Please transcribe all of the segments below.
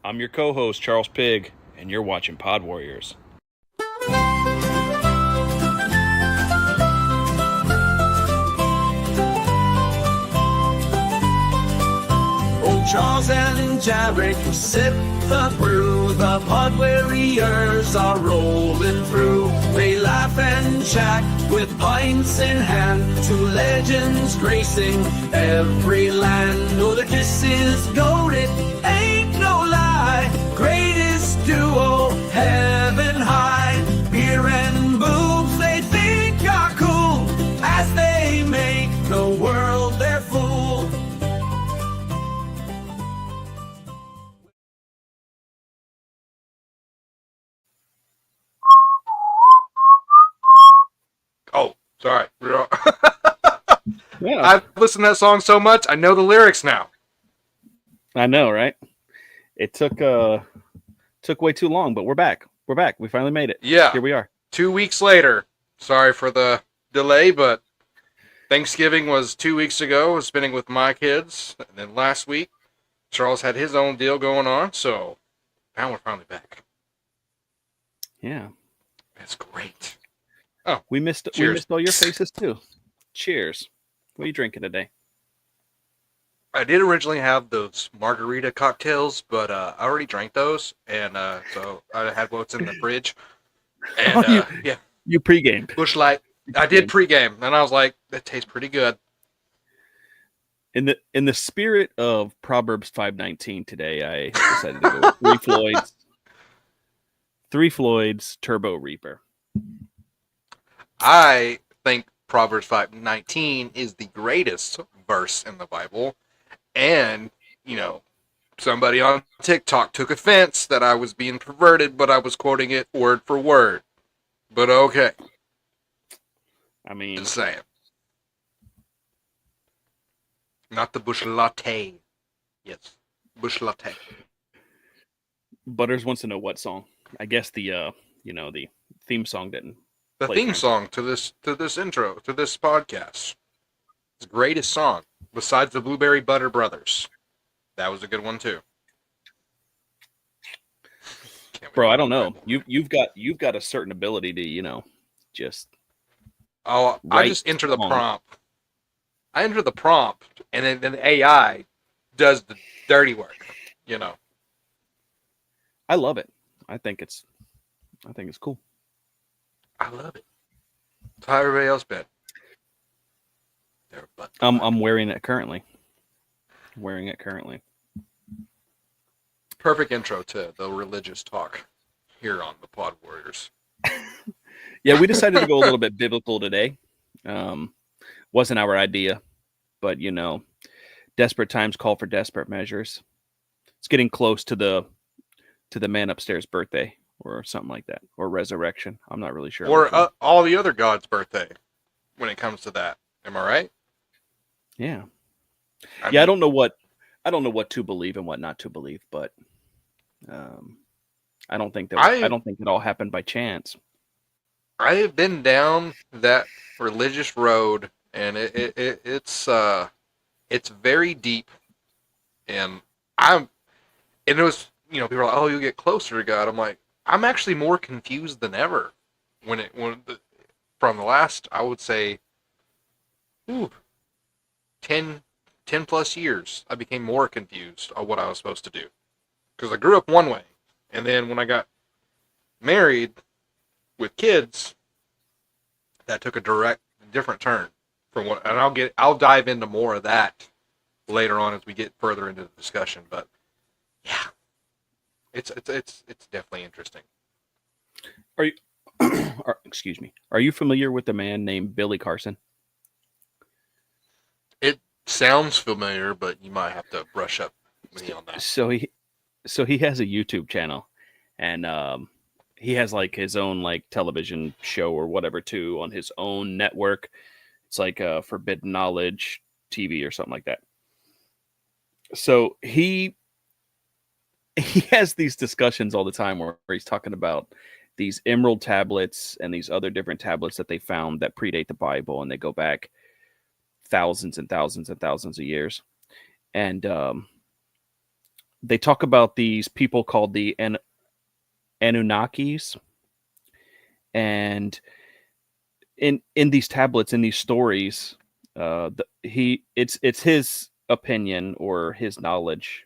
I'm your co-host, Charles Pigg, and you're watching Pod Warriors. Old Charles and Jared sip the brew. The Pod Warriors are rolling through. They laugh and chat with pints in hand. Two legends gracing every land. Oh, the kiss is goated, ain't no lie. Greatest duo, heaven high. Beer and boobs they think are cool as they make the world their fool. Oh, sorry. Yeah, I've listened to that song so much, I know the lyrics now. I know, right? It took way too long, but we're back. We're back. We finally made it. Yeah. Here we are. 2 weeks later. Sorry for the delay, but Thanksgiving was 2 weeks ago. I was spending with my kids. And then last week, Charles had his own deal going on, so now we're finally back. Yeah. That's great. We missed all your faces too. Cheers. What are you drinking today? I did originally have those margarita cocktails, but I already drank those, and so I had what's in the fridge. And yeah, You pre-gamed. Busch Light. I did pregame, and I was like, that tastes pretty good. In the spirit of Proverbs 5:19 today, I decided to go with Three Floyds Turbo Reaper. I think Proverbs 5:19 is the greatest verse in the Bible, and somebody on TikTok took offense that I was being perverted, but I was quoting it word for word. But okay, I mean, just saying. Not the Busch Latte. Yes, Busch Latte. Butters wants to know what song. I guess the the theme song didn't. The play theme for him. song to this intro, to this podcast. It's the greatest song, besides the Blueberry Butter Brothers. That was a good one too. Bro, I don't know. You've got a certain ability to just. Oh, I just enter the prompt. I enter the prompt, and then the AI does the dirty work. I love it. I think it's cool. I love it. That's how everybody else been. I'm wearing it currently. Perfect intro to the religious talk here on the Pod Warriors. Yeah, we decided to go a little bit biblical today. Wasn't our idea, but desperate times call for desperate measures. It's getting close to the man upstairs birthday or something like that, or resurrection. I'm not really sure. Or all the other gods' birthday when it comes to that. Am I right? Yeah. I don't know what to believe and what not to believe, but I don't think it all happened by chance. I have been down that religious road, and it's very deep, and it was people are like, oh, you'll get closer to God. I'm like, I'm actually more confused than ever from the last, I would say, 10 plus years, I became more confused on what I was supposed to do. Because I grew up one way, and then when I got married with kids, that took a different turn from what, and I'll dive into more of that later on as we get further into the discussion. But yeah, it's definitely interesting. Are you? Excuse me. Are you familiar with a man named Billy Carson? It sounds familiar, but you might have to brush up me on that. So he has a YouTube channel, and he has like his own like television show or whatever too on his own network. It's like Forbidden Knowledge TV or something like that. So he has these discussions all the time where he's talking about these emerald tablets and these other different tablets that they found that predate the Bible, and they go back thousands and thousands and thousands of years. And they talk about these people called the Anunnakis, and in these tablets, in these stories, it's his opinion or his knowledge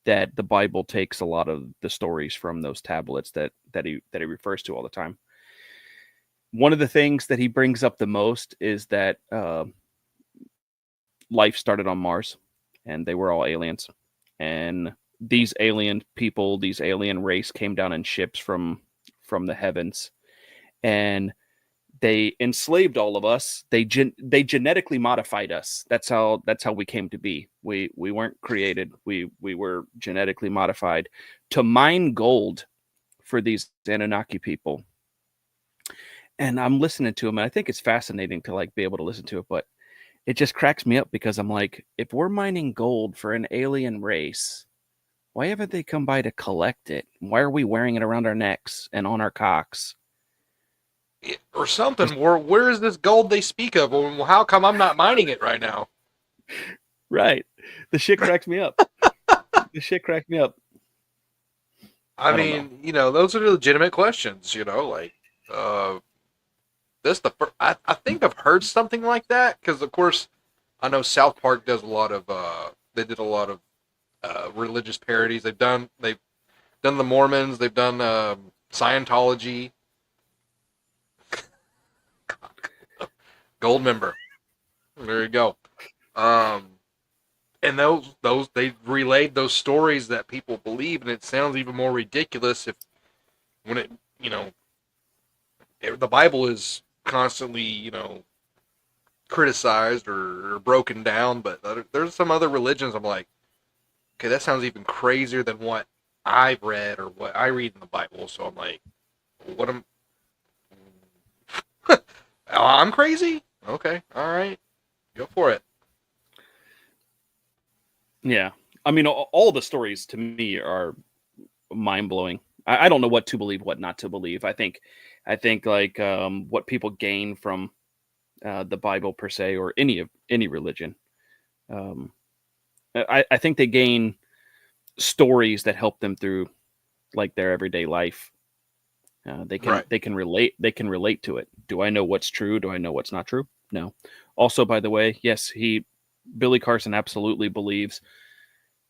that the Bible takes a lot of the stories from those tablets that he refers to all the time. One of the things that he brings up the most is that life started on Mars, and they were all aliens, and these alien people, these alien race, came down in ships from the heavens, and they enslaved all of us. They genetically modified us. That's how we came to be. We weren't created. We were genetically modified to mine gold for these Anunnaki people. And I'm listening to him, and I think it's fascinating to like be able to listen to it, but it just cracks me up because I'm like, if we're mining gold for an alien race, why haven't they come by to collect it? Why are we wearing it around our necks and on our cocks? Or something. Where is this gold they speak of? Well, how come I'm not mining it right now? Right. The shit cracks me up. The shit cracks me up. I I don't know. mean, those are legitimate questions. Like, this the first, I think I've heard something like that because, of course, I know South Park does a lot of. They did a lot of religious parodies. They've done the Mormons. They've done Scientology. Gold member. There you go. Um, and those they relayed those stories that people believe, and it sounds even more ridiculous if when the Bible is constantly criticized or broken down, but there's some other religions I'm like, okay, that sounds even crazier than what I've read or what I read in the Bible. So I'm like, what am I'm crazy? Okay, all right, go for it. Yeah. I mean, all the stories to me are mind blowing. I don't know what to believe, what not to believe. I think like what people gain from the Bible per se, or any religion. Um, I think they gain stories that help them through like their everyday life. They can Right. they can relate they can relate to it. Do I know what's true? Do I know what's not true? No. Also, by the way, yes, Billy Carson absolutely believes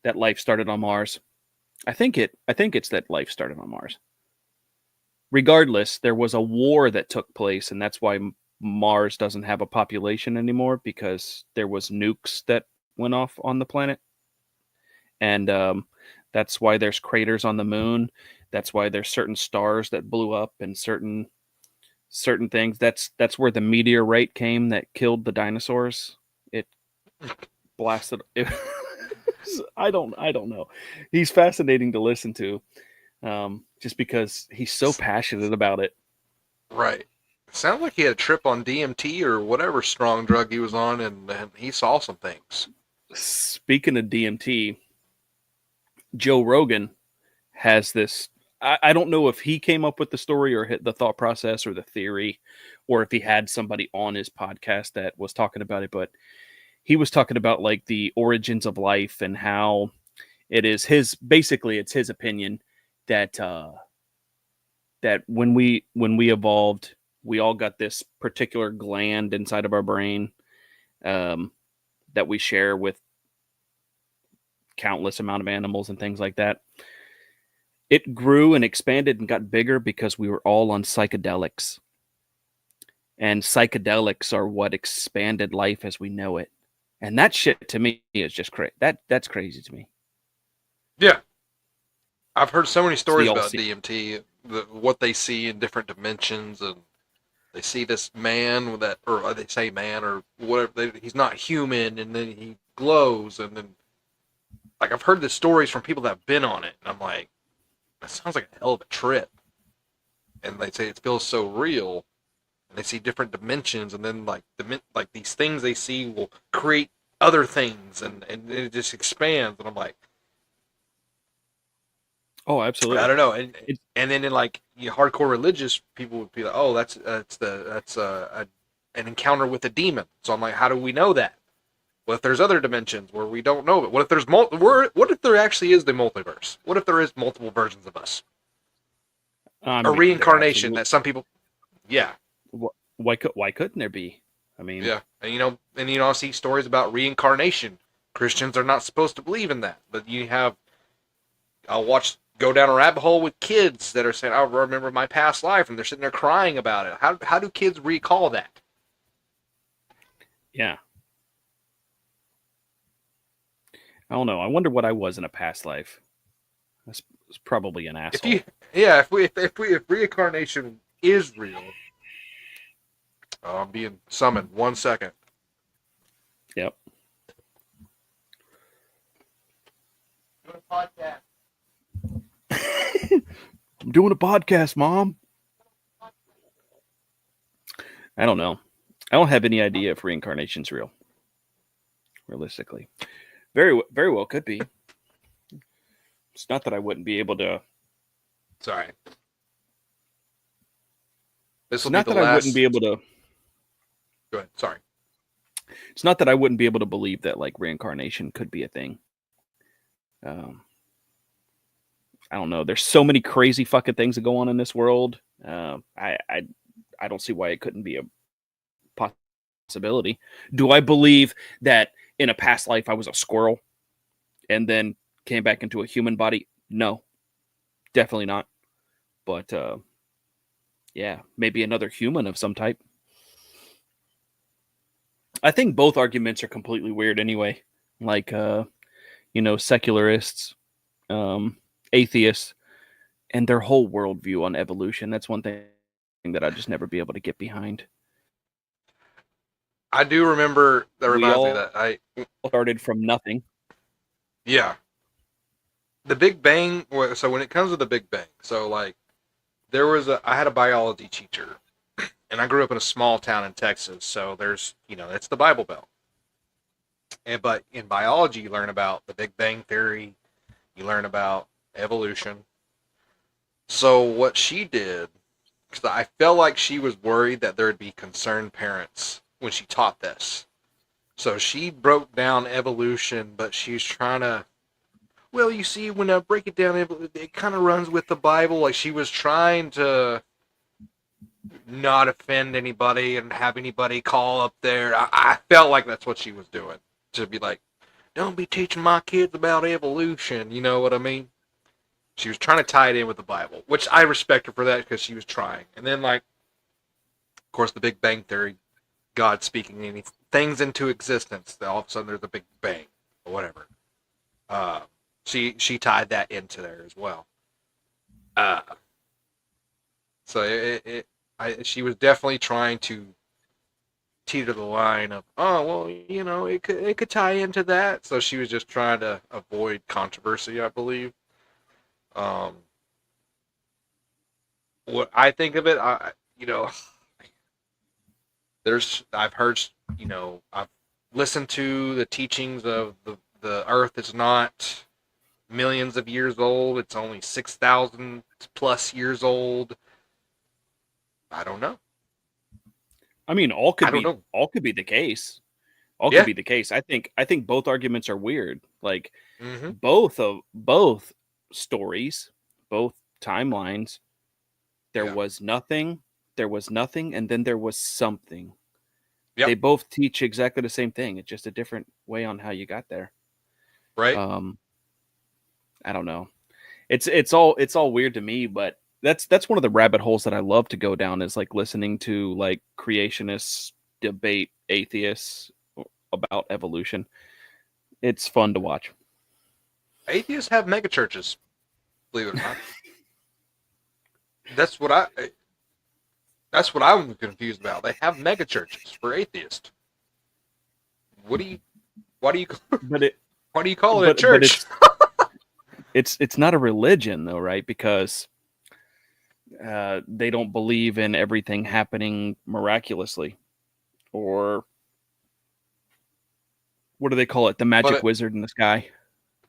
that life started on Mars. I think it's that life started on Mars. Regardless, there was a war that took place, and that's why Mars doesn't have a population anymore, because there was nukes that went off on the planet, and that's why there's craters on the moon. That's why there's certain stars that blew up and certain things. That's where the meteorite came that killed the dinosaurs. It blasted. I don't know. He's fascinating to listen to, just because he's so passionate about it. Right. Sounds like he had a trip on DMT or whatever strong drug he was on, and he saw some things. Speaking of DMT, Joe Rogan has this. I don't know if he came up with the story or the thought process or the theory, or if he had somebody on his podcast that was talking about it, but he was talking about like the origins of life and how it is basically it's his opinion that that when we evolved, we all got this particular gland inside of our brain, um, that we share with countless amount of animals and things like that. It grew and expanded and got bigger because we were all on psychedelics, and psychedelics are what expanded life as we know it. And that shit to me is just crazy. That's crazy to me. Yeah. I've heard so many So stories y'all about see, DMT, what they see in different dimensions, and they see this man that, or they say man or whatever. He's not human, and then he glows, and then like I've heard the stories from people that have been on it, and I'm like, that sounds like a hell of a trip. And they say it feels so real, and they see different dimensions, and then like these things they see will create other things, and it just expands, and I'm like, oh, I absolutely. don't know, and It, and then in like hardcore religious people would be like, oh, that's an encounter with a demon. So I'm like, how do we know that? What if there's other dimensions where we don't know it? What if there's what if there actually is the multiverse? What if there is multiple versions of us? I A mean, there reincarnation absolutely. that some people, yeah, Why couldn't there be? I mean, yeah, and I see stories about reincarnation. Christians are not supposed to believe in that, but I'll go down a rabbit hole with kids that are saying, "I remember my past life," and they're sitting there crying about it. How do kids recall that? yeah. I don't know. I wonder what I was in a past life. I was probably an If you, asshole. yeah, if reincarnation is real, oh, I'm being summoned. 1 second. Yep. Podcast. I'm doing a podcast, Mom. I don't know. I don't have any idea if reincarnation's real. Realistically, very well could be. It's not that I wouldn't be able to. Sorry. This It's will be not the that I wouldn't be last. able to. Go ahead. Sorry. It's not that I wouldn't be able to believe that like reincarnation could be a thing. Um, I don't know. There's so many crazy fucking things that go on in this world. I don't see why it couldn't be a possibility. Do I believe that in a past life I was a squirrel and then came back into a human body? No, definitely not. But yeah, maybe another human of some type. I think both arguments are completely weird anyway. Like secularists, atheists, and their whole worldview on evolution. That's one thing that I'd just never be able to get behind. I do remember. That We reminds me all that I. started from nothing. Yeah. The Big Bang. So when it comes to the Big Bang, so like I had a biology teacher, and I grew up in a small town in Texas. So it's the Bible Belt. But in biology, you learn about the Big Bang Theory, you learn about evolution. So what she did, because I felt like she was worried that there would be concerned parents when she taught this. So she broke down evolution, but she's trying to. Well, you see, when I break it down, it kind of runs with the Bible. Like she was trying to not offend anybody and have anybody call up there. I felt like that's what she was doing. To be like, don't be teaching my kids about evolution. You know what I mean? She was trying to tie it in with the Bible, which I respect her for that because she was trying. And then, like, of course, the Big Bang Theory, God speaking any things into existence. All of a sudden, there's a Big Bang or whatever. She tied that into there as well. So she was definitely trying to teeter the line of, oh well, it could tie into that. So she was just trying to avoid controversy, I believe. Um, what I think of it, I've heard, I've listened to the teachings of the Earth is not millions of years old. It's only 6,000 plus years old. I don't know. I mean, I don't know. all could be the case. All could Yeah. be the case. I think both arguments are weird. Like Mm-hmm. both stories, both timelines. There Yeah. was nothing, and then there was something. Yep. They both teach exactly the same thing. It's just a different way on how you got there. Right. Um, I don't know. It's all weird to me, but that's one of the rabbit holes that I love to go down is like listening to like creationists debate atheists about evolution. It's fun to watch. Atheists have megachurches. Believe it or not. That's what I. That's what I'm confused about. They have megachurches for atheists. What do you? Why do you? But it Why do you call it a but church? it's not a religion though, right? Because they don't believe in everything happening miraculously, or what do they call it? The But magic wizard in the sky.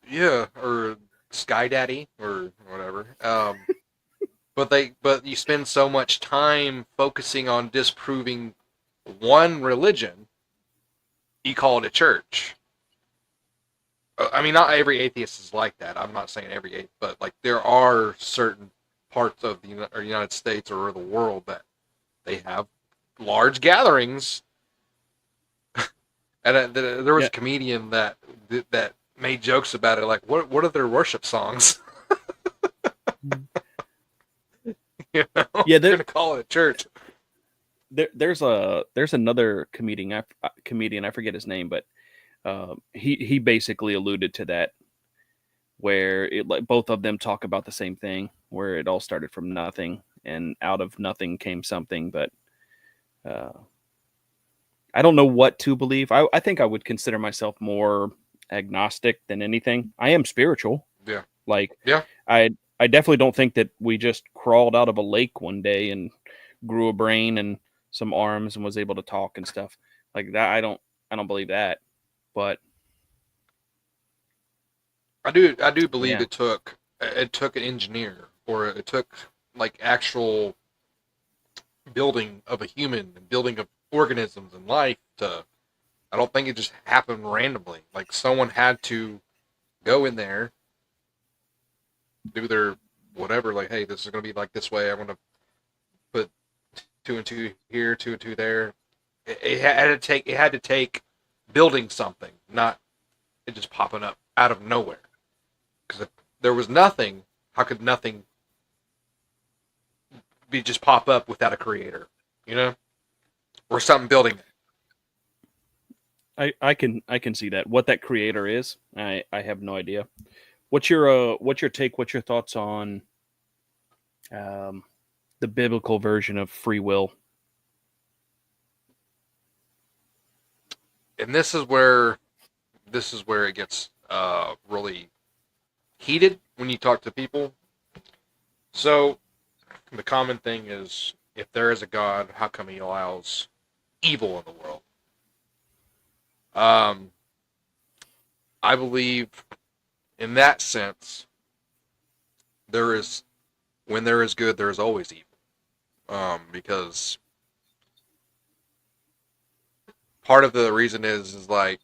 yeah, or Sky Daddy or whatever. But you spend so much time focusing on disproving one religion you call it a church. I mean, not every atheist is like that. I'm not saying every atheist, but like there are certain parts of the United States or the world that they have large gatherings. And there was Yeah, a comedian that made jokes about it, like what are their worship songs? You know, yeah. you're gonna call it a church. There's another comedian. I forget his name, but he basically alluded to that, where it like both of them talk about the same thing, where it all started from nothing, and out of nothing came something. But uh, I don't know what to believe. I think I would consider myself more agnostic than anything. I am spiritual. Yeah, Like yeah. I definitely don't think that we just crawled out of a lake one day and grew a brain and some arms and was able to talk and stuff like that. I don't believe that. But I do believe yeah, it took an engineer, or it took like actual building of a human and building of organisms and life to. I don't think it just happened randomly. Like someone had to go in there, do their whatever. Like, hey, this is going to be like this way. I'm going to put two and two here, two and two there. It had to take building something, not it just popping up out of nowhere. Because if there was nothing, how could nothing be just pop up without a creator? You know, or something building it. I can see that. What that creator is, I have no idea. What's your take? What's your thoughts on um, the biblical version of free will? And this is where it gets really heated when you talk to people. So the common thing is, if there is a God, how come He allows evil in the world? Um, I believe, in that sense, there is when there is good, there is always evil. Because part of the reason is like,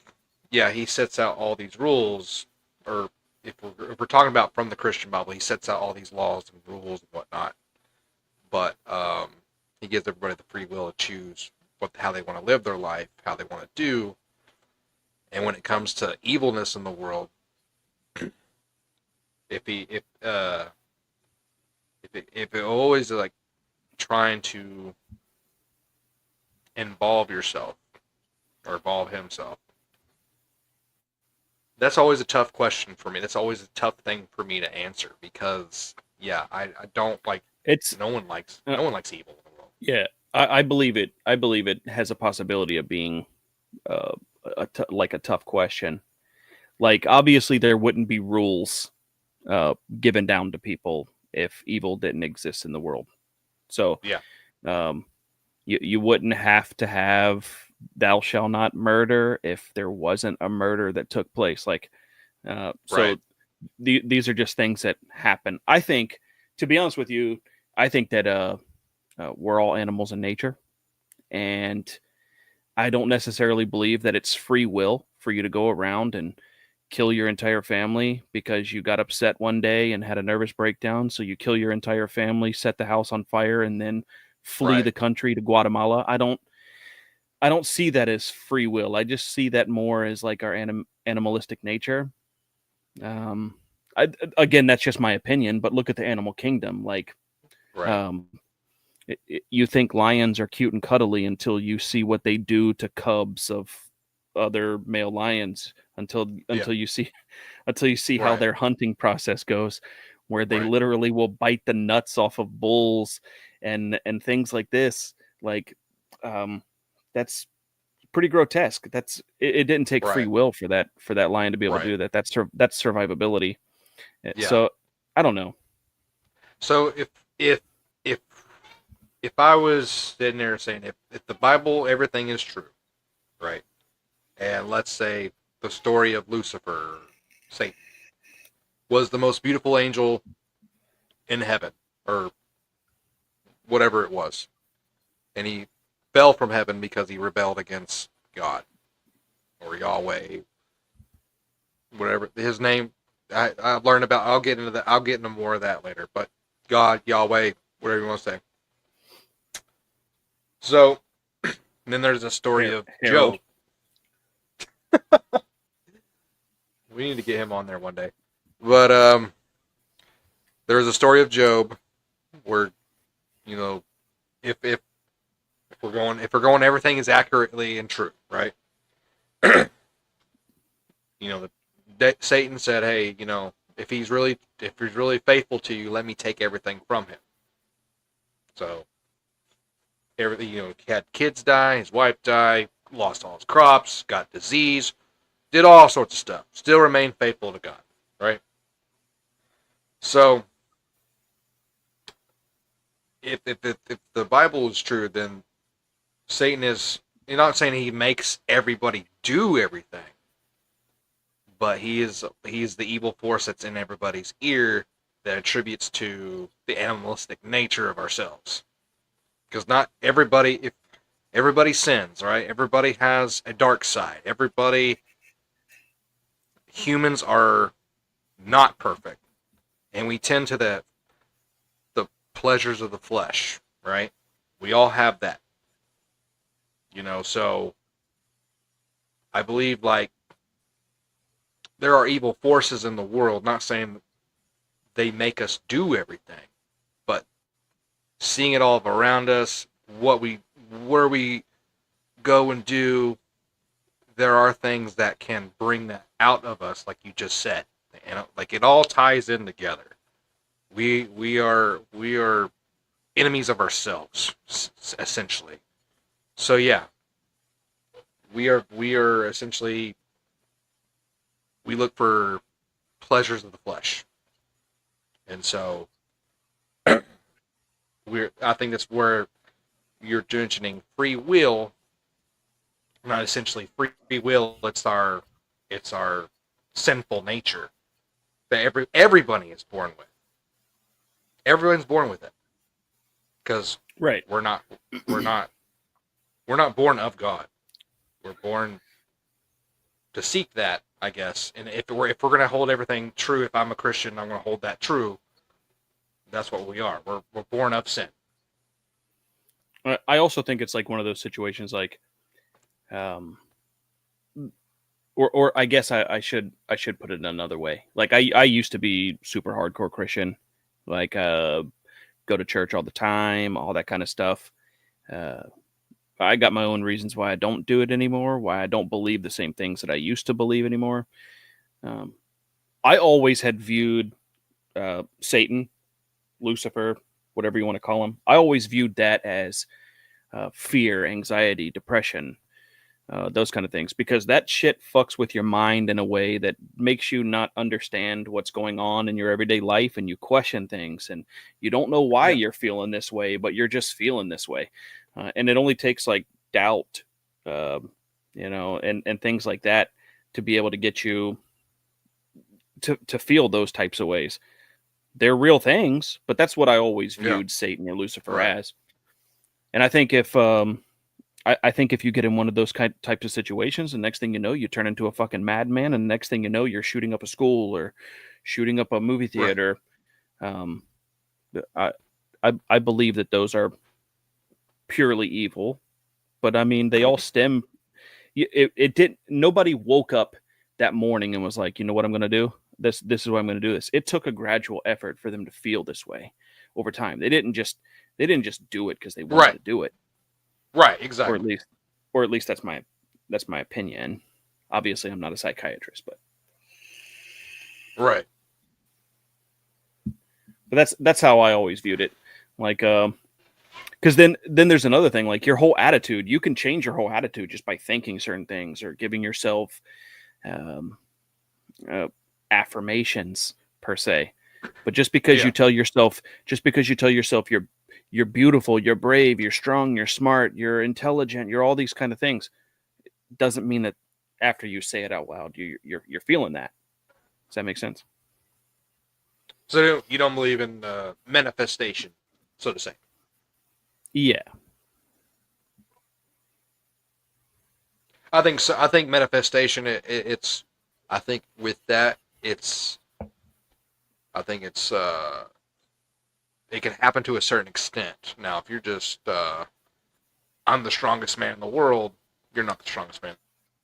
yeah, He sets out all these rules, or if we're talking about from the Christian Bible, He sets out all these laws and rules and whatnot. But He gives everybody the free will to choose how they want to live their life, how they want to do. And when it comes to evilness in the world, if he if it always like trying to involve yourself or involve himself, that's always a tough question for me. That's always a tough thing for me to answer, because yeah, I don't like, It's no one likes uh, no one likes evil in the world. yeah, I believe it. I believe it has a possibility of being uh, like a tough question. Like obviously there wouldn't be rules given down to people if evil didn't exist in the world. So Yeah, um, you wouldn't have to have thou shall not murder if there wasn't a murder that took place. Like so right. these are just things that happen. I think, to be honest with you, I think that we're all animals in nature, and I don't necessarily believe that it's free will for you to go around and kill your entire family because you got upset one day and had a nervous breakdown. So you kill your entire family, set the house on fire, and then flee Right. the country to Guatemala. I don't see that as free will. I just see that more as like our animalistic nature. Um, again, that's just my opinion. But look at the animal kingdom. Like, Right. um, you think lions are cute and cuddly until you see what they do to cubs of other male lions. Until Yeah. until you see until you see how Right. their hunting process goes, where they Right. literally will bite the nuts off of bulls and things like this. Like, um, that's pretty grotesque. It didn't take free Right. will for that lion to be able to Right. do that. That's survivability. Yeah. So I don't know. So if if I was sitting there saying, if the Bible, everything is true, right? And let's say the story of Lucifer, Satan, was the most beautiful angel in heaven, or whatever it was, and he fell from heaven because he rebelled against God. or Yahweh, whatever his name. I've learned about. I'll get into that. I'll get into more of that later. But God, Yahweh, whatever you want to say. So then there's a story of Harold. Job. We need to get him on there one day. But there's a story of Job where, you know, if we're going everything is accurately and true, right? You know, Satan said, "Hey, you know, if he's really faithful to you, let me take everything from him." So everything, you know, he had kids die, his wife die, lost all his crops, got disease, did all sorts of stuff. Still remained faithful to God, right? So if the Bible is true, then Satan is. You're not saying he makes everybody do everything, but he's the evil force that's in everybody's ear that attributes to the animalistic nature of ourselves. Because not everybody, if everybody sins, right? Everybody has a dark side. Humans are not perfect, and we tend to the pleasures of the flesh, right? We all have that, you know. So I believe like there are evil forces in the world. Not saying they make us do everything, but seeing it all around us, where we go and do, there are things that can bring that out of us, like you just said, and like it all ties in together. We are enemies of ourselves, essentially. So yeah, we are essentially, we look for pleasures of the flesh, and so I think that's where you're mentioning free will. Not essentially free will. It's our sinful nature that everybody is born with. Everyone's born with it because Right. we're not we're not we're not born of God. We're born to seek that, I guess. And if we're gonna hold everything true, if I'm a Christian, I'm gonna hold that true. That's what we are. We're born of sin. I also think it's like one of those situations, like, or I guess I should put it another way. Like I used to be super hardcore Christian, like go to church all the time, all that kind of stuff. I got my own reasons why I don't do it anymore, why I don't believe the same things that I used to believe anymore. I always had viewed Satan, Lucifer, whatever you want to call him. I always viewed that as fear, anxiety, depression, those kind of things, because that shit fucks with your mind in a way that makes you not understand what's going on in your everyday life, and you question things, and you don't know why Yeah. you're feeling this way, but you're just feeling this way. And it only takes like doubt, and things like that to be able to get you to feel those types of ways. They're real things, but that's what I always viewed Satan or Lucifer Right. as. And I think if I think if you get in one of those types of situations, the next thing you know, you turn into a fucking madman, and the next thing you know, you're shooting up a school or shooting up a movie theater. Um, I believe that those are purely evil, but I mean, they all stem. It didn't. Nobody woke up that morning and was like, you know what I'm going to do. This is what I'm going to do. This. It took a gradual effort for them to feel this way over time. They didn't just do it because they wanted Right. to do it. Right. Or Exactly. at least that's my opinion. Obviously, I'm not a psychiatrist, but Right. that's how I always viewed it. Like, because then there's another thing, like your whole attitude. You can change your whole attitude just by thinking certain things or giving yourself um, affirmations per se. But just because you tell yourself you're beautiful, you're brave, you're strong, you're smart, you're intelligent, you're all these kind of things, doesn't mean that after you say it out loud, you're feeling that. Does that make sense? So you don't believe in manifestation, so to say. Yeah. I think so. I think manifestation. It's. I think with that, it's. I think it's. It can happen to a certain extent. Now, if you're just, I'm the strongest man in the world, you're not the strongest man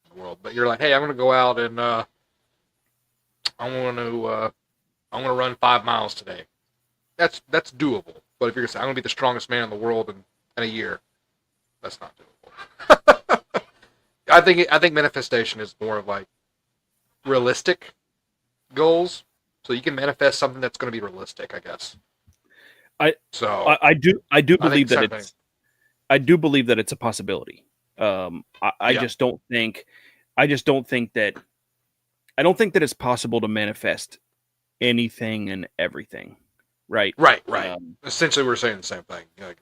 in the world. But you're like, hey, I'm going to go out and I want to. I'm going to run 5 miles today. That's doable. But if you're going to say I'm going to be the strongest man in the world in a year, that's not doable. I think manifestation is more of like realistic goals. So you can manifest something that's going to be realistic, I guess. I So I do I think believe the that same thing. I do believe that it's a possibility. I Yeah. just don't think I just don't think that I don't think that it's possible to manifest anything and everything, right? Right. Right. Um, Essentially, we're saying the same thing. Like,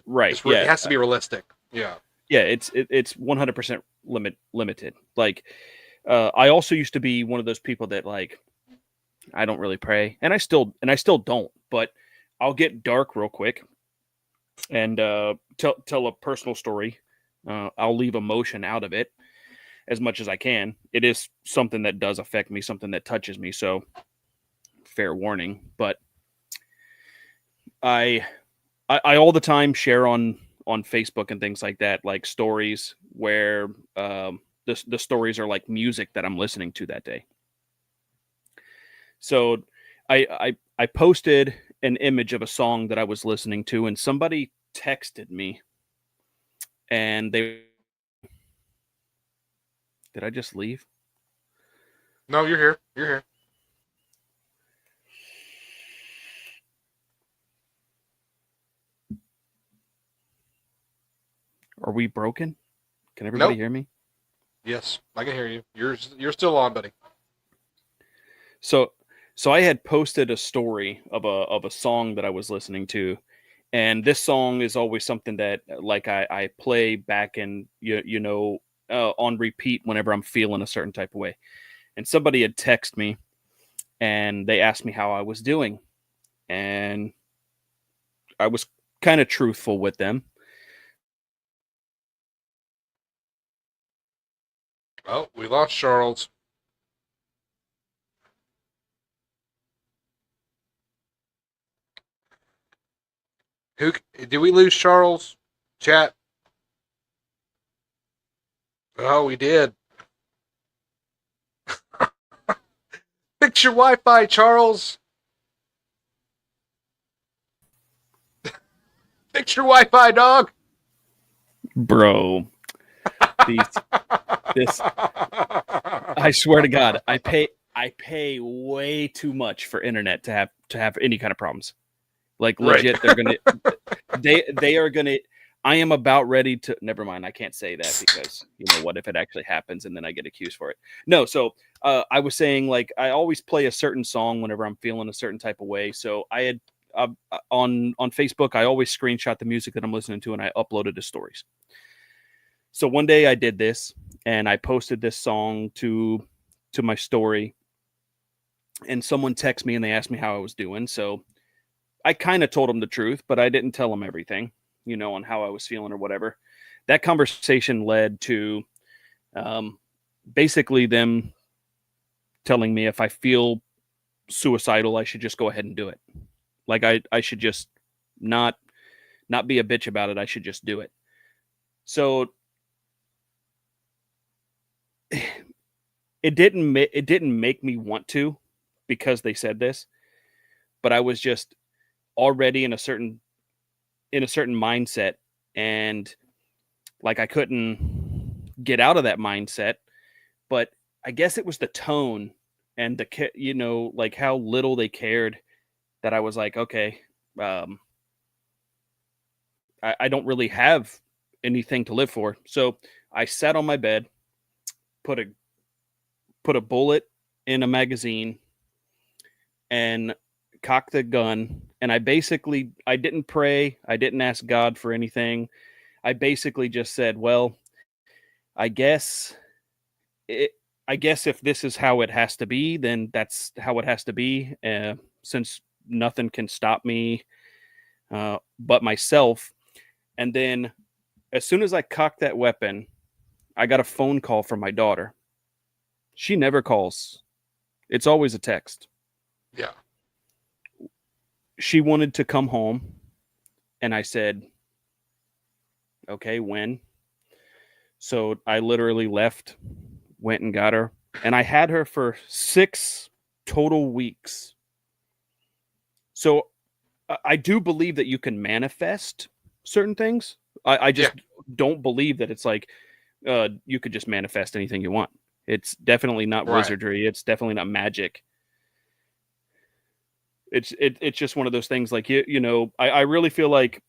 right? it Yeah, has to be realistic. Yeah. yeah. It's 100% limited. Like, I also used to be one of those people that like I don't really pray, and I still don't. But I'll get dark real quick and tell a personal story. I'll leave emotion out of it as much as I can. It is something that does affect me, something that touches me. So fair warning. But I I all the time share on Facebook and things like that, like stories where the stories are like music that I'm listening to that day. So I posted an image of a song that I was listening to, and somebody texted me, and they did I just leave? No, you're here. You're here. Are we broken? Can everybody Nope. hear me? Yes, I can hear you. You're still on, buddy. So so I had posted a story of a song that I was listening to, and this song is always something that like I play back and on repeat whenever I'm feeling a certain type of way. And somebody had texted me and they asked me how I was doing, and I was kind of truthful with them. Oh, we lost Charles. Who did we lose? Charles? Chat. Oh, we did. Fix your Wi-Fi, Charles. Fix your Wi-Fi, dog. Bro, these this I swear to God, I pay way too much for internet to have any kind of problems. Like Right. legit, they are gonna. I am about ready to. Never mind, I can't say that because you know what if it actually happens and then I get accused for it. No, so I was saying like I always play a certain song whenever I'm feeling a certain type of way. So I had on Facebook, I always screenshot the music that I'm listening to and I uploaded to stories. So one day I did this and I posted this song to my story, and someone texted me and they asked me how I was doing. So I kind of told them the truth, but I didn't tell them everything, on how I was feeling or whatever. That conversation led to um, basically them telling me if I feel suicidal, I should just go ahead and do it. Like I should just not not be a bitch about it. I should just do it. So it didn't make me want to because they said this, but I was just already in a certain mindset, and like I couldn't get out of that mindset. But I guess it was the tone and like how little they cared that I was like, okay, um, I don't really have anything to live for. So I sat on my bed, put a put a bullet in a magazine, and cocked the gun. And I didn't pray, I didn't ask God for anything. I basically just said, well, I guess it, I guess if this is how it has to be, then that's how it has to be. Since nothing can stop me but myself. And then, as soon as I cocked that weapon, I got a phone call from my daughter. She never calls. It's always a text. Yeah. She wanted to come home, and I said, "Okay, when?" So I literally left, went and got her, and I had her for 6 total weeks. So I do believe that you can manifest certain things. I Yeah. just don't believe that it's like you could just manifest anything you want. It's definitely not Right. wizardry. It's definitely not magic. It's just one of those things. Like I really feel like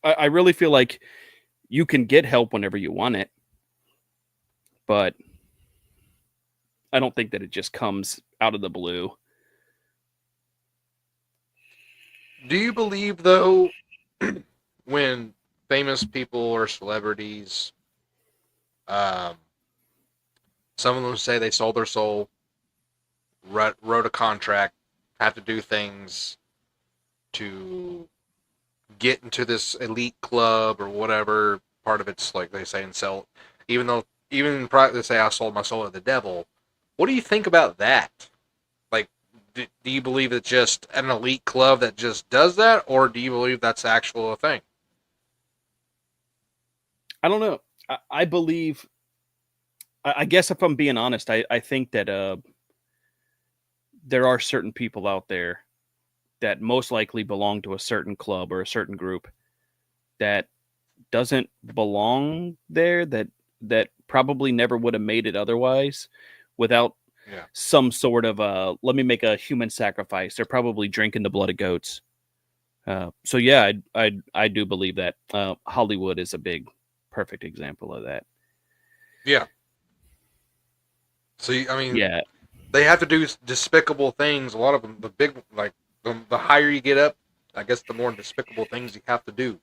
I really feel like you can get help whenever you want it, but I don't think that it just comes out of the blue. Do you believe though, when famous people or celebrities, um, some of them say they sold their soul, wrote a contract, have to do things to get into this elite club or whatever. Part of it's like they say and sell, even though they say I sold my soul to the devil. What do you think about that? Like, do you believe it's just an elite club that just does that, or do you believe that's actual a thing? I don't know. I believe. I guess if I'm being honest, I think that there are certain people out there that most likely belong to a certain club or a certain group that doesn't belong there, that probably never would have made it otherwise without Yeah. some sort of let me make a human sacrifice. They're probably drinking the blood of goats. So yeah, I do believe that Hollywood is a big perfect example of that. Yeah. So I mean, Yeah, they have to do despicable things. A lot of them, the big like the higher you get up, I guess the more despicable things you have to do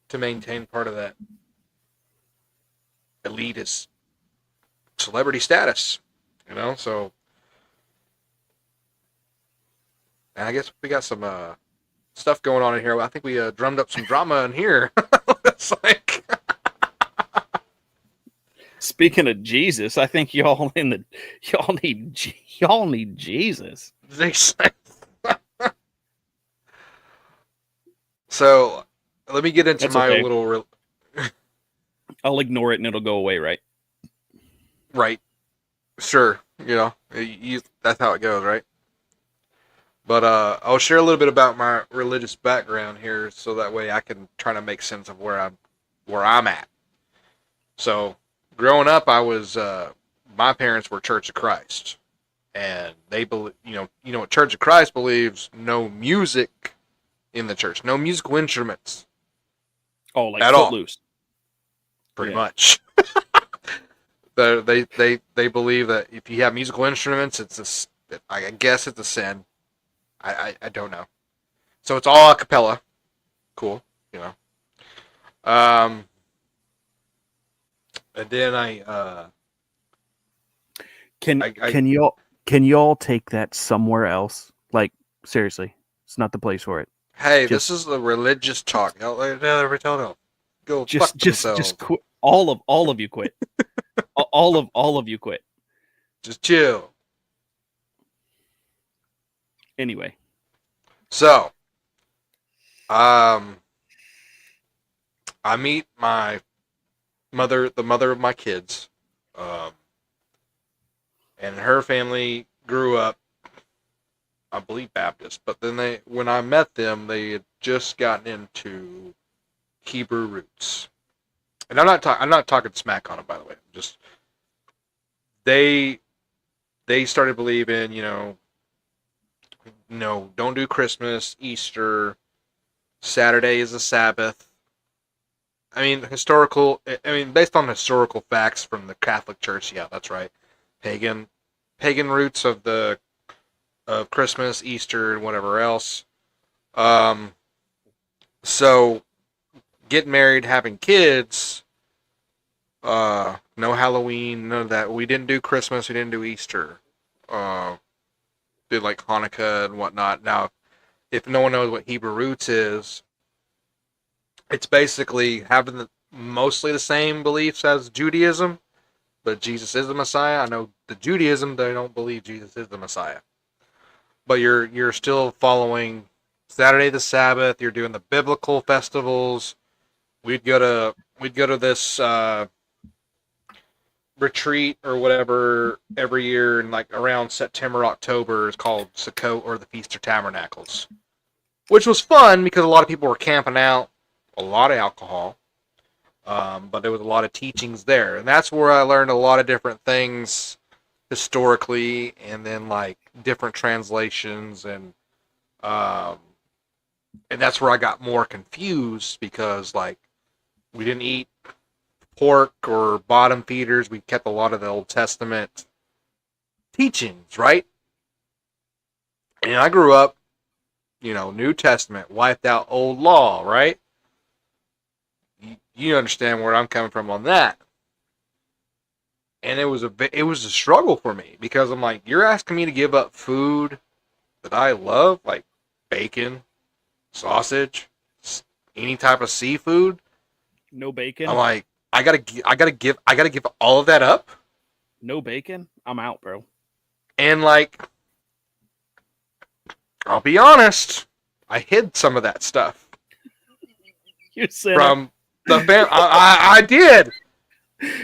to maintain part of that elitist celebrity status. So and I guess we got some stuff going on in here. I think we drummed up some drama in here. It's like speaking of Jesus, I think y'all need Jesus. they say. So let me get into That's my okay. little I'll ignore it and it'll go away, right? right. Sure, that's how it goes, right? But I'll share a little bit about my religious background here, so that way I can try to make sense of where I'm at. So, growing up, I was my parents were Church of Christ, and they believe what Church of Christ believes: no music in the church, no musical instruments Oh, like at all, Footloose. pretty Yeah. much. They believe that if you have musical instruments, I guess it's a sin. I don't know. So it's all a cappella. Cool, you know. Um, and then Can I can y'all can y'all take that somewhere else? Like seriously, it's not the place for it. hey, this Just is the religious talk. Tell them go fuck just themselves. quit. All of you quit. All of you quit. Just chill. Anyway, So, um, I meet my mother, the mother of my kids, um, and her family grew up, I believe, Baptist. But then when I met them, they had just gotten into Hebrew roots. And I'm not talking smack on them, by the way. Just they they started believing, no, don't do Christmas, Easter, Saturday is a Sabbath. Based on historical facts from the Catholic Church, yeah, that's right. Pagan, pagan roots of Christmas, Easter, and whatever else. Um, so getting married, having kids, no Halloween, none of that. We didn't do Christmas, we didn't do Easter. Did like Hanukkah and whatnot. Now, if no one knows what Hebrew roots is, It's basically having mostly the same beliefs as Judaism, but Jesus is the Messiah. I know the Judaism, they don't believe Jesus is the Messiah, but you're still following Saturday the Sabbath. You're doing the biblical festivals. We'd go to this retreat or whatever every year, and like around September, October is called Sukkot or the Feast of Tabernacles, which was fun because a lot of people were camping out, a lot of alcohol, but there was a lot of teachings there, and that's where I learned a lot of different things historically, and then like different translations, um, and that's where I got more confused because like we didn't eat pork or bottom feeders. We kept a lot of the Old Testament teachings, right? And I grew up, New Testament, wiped out Old Law, right? You understand where I'm coming from on that. And it was a struggle for me because I'm like, you're asking me to give up food that I love, like bacon, sausage, any type of seafood. No bacon. I'm like, I gotta give all of that up. No bacon. I'm out, bro. And like, I'll be honest, I hid some of that stuff You said from the fam. I did.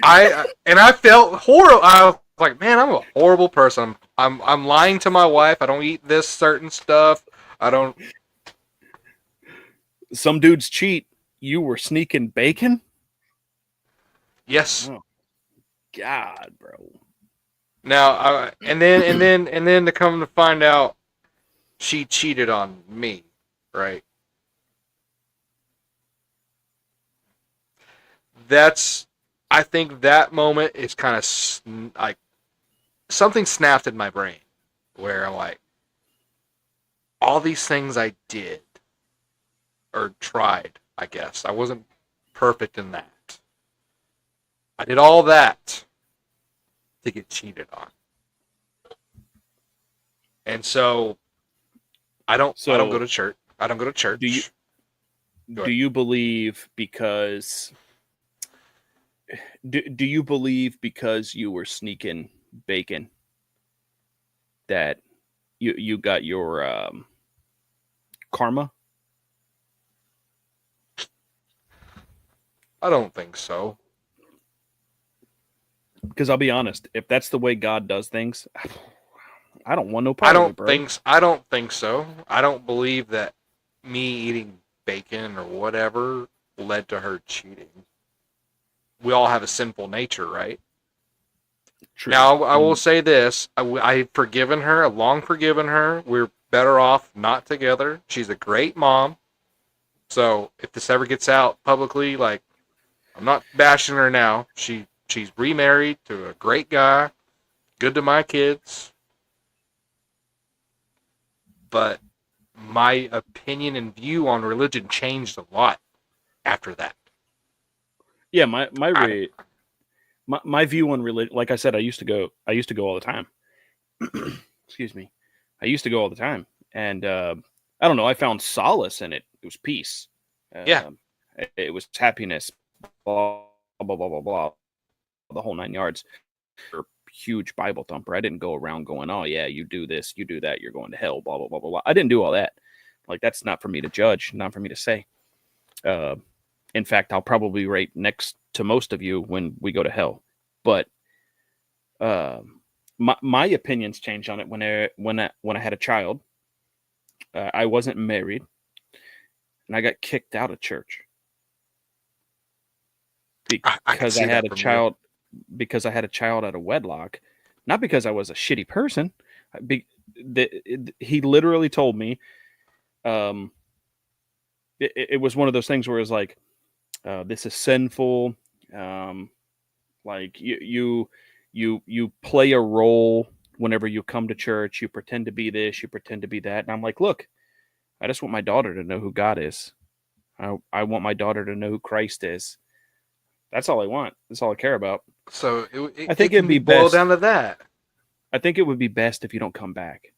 I felt horrible. I was like, man, I'm a horrible person. I'm lying to my wife. I don't eat this certain stuff. I don't. some dudes cheat. You were sneaking bacon. Yes. Oh God, bro. Now, and then to come to find out, she cheated on me, right? That's. I think that moment is kind of like something snapped in my brain, where I'm like, all these things I did or tried. I guess I wasn't perfect in that. I did all that to get cheated on, and so I don't go So to church. I don't go to church. do you Go do ahead. you believe because do you believe because you were sneaking bacon that you got your karma? I don't think so. Because I'll be honest, if that's the way God does things, I don't want no I part of don't it, bro. think. I don't think so. I don't believe that me eating bacon or whatever led to her cheating. We all have a sinful nature, right? True. Now, I will And say this: I've forgiven her. I've long forgiven her. We're better off not together. She's a great mom. So if this ever gets out publicly, like, I'm not bashing her now. She's remarried to a great guy, good to my kids. But my opinion and view on religion changed a lot after that. yeah, my I, re my view on religion, like I said, I used to go all the time. Excuse me. I used to go all the time, and I don't know. I found solace in it. It was peace. yeah. Um, it was happiness. Blah blah blah blah blah. The whole nine yards. A huge Bible thumper. I didn't go around going, "Oh yeah, you do this, you do that, you're going to hell." Blah blah blah blah blah. I didn't do all that. Like that's not for me to judge. Not for me to say. Uh, in fact, I'll probably rate next to most of you when we go to hell. But uh, my opinions changed on it when I had a child. I wasn't married, and I got kicked out of church I can because I see had that a from you. child. Because I had a child out of wedlock, not because I was a shitty person. Be, he literally told me, um, it was one of those things where it was like, this is sinful. Um, like you play a role whenever you come to church. You pretend to be this, you pretend to be that, and I'm like, look, I just want my daughter to know who God is. I want my daughter to know who Christ is. That's all I want. That's all I care about. So I it think it'd can be be boiled best. down to that. I think it would be best if you don't come back.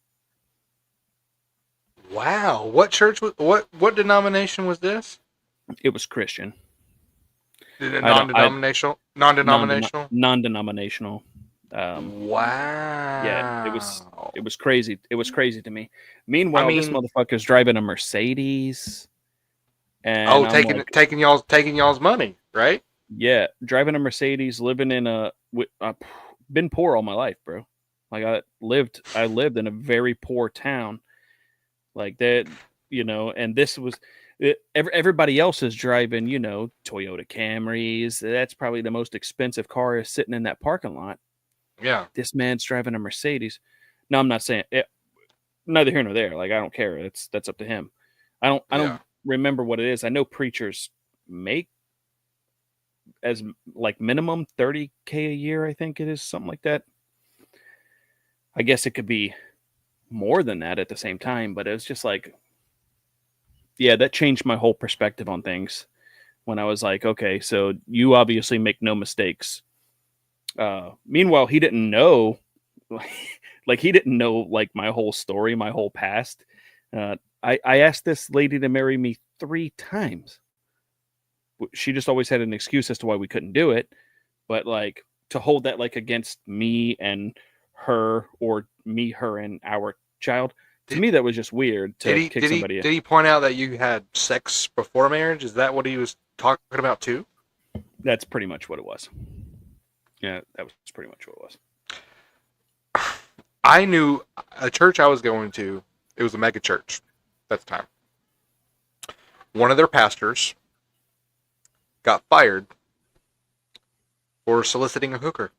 Wow. What church was what denomination was this? It was Christian. Is it I don't. I non-denominational? Non-denominational. non-denominational. Yeah, Wow. it was crazy. It was crazy to me. I Meanwhile, this mean, motherfucker's driving a Mercedes, oh, and I'm taking like, taking y'all's money, right? yeah, driving a Mercedes, living in been poor all my life, bro. Like I lived in a very poor town, like that, and this was. Everybody else is driving, Toyota Camrys. That's probably the most expensive car is sitting in that parking lot. Yeah. This man's driving a Mercedes. No, I'm not saying it, neither here nor there. Like I don't care. That's up to him. I Yeah. don't remember what it is. I know preachers make as like minimum 30K a year. I think it is something like that. I guess it could be more than that at the same time, but it was just like, yeah, that changed my whole perspective on things when I was like, okay, so you obviously make no mistakes. Meanwhile, he didn't know, like he didn't know like my whole story, my whole past. I asked this lady to marry me 3 times. She just always had an excuse as to why we couldn't do it. But like to hold that like against me and her, or me, her, and our child, to Did, me that was just weird did to he kick did he somebody. did he point out that you had sex before marriage? Is that what he was talking about too? That's pretty much what it was. Yeah, that was pretty much what it was. I knew a church I was going to. It was a mega church at the time. One of their pastors got fired for soliciting a hooker.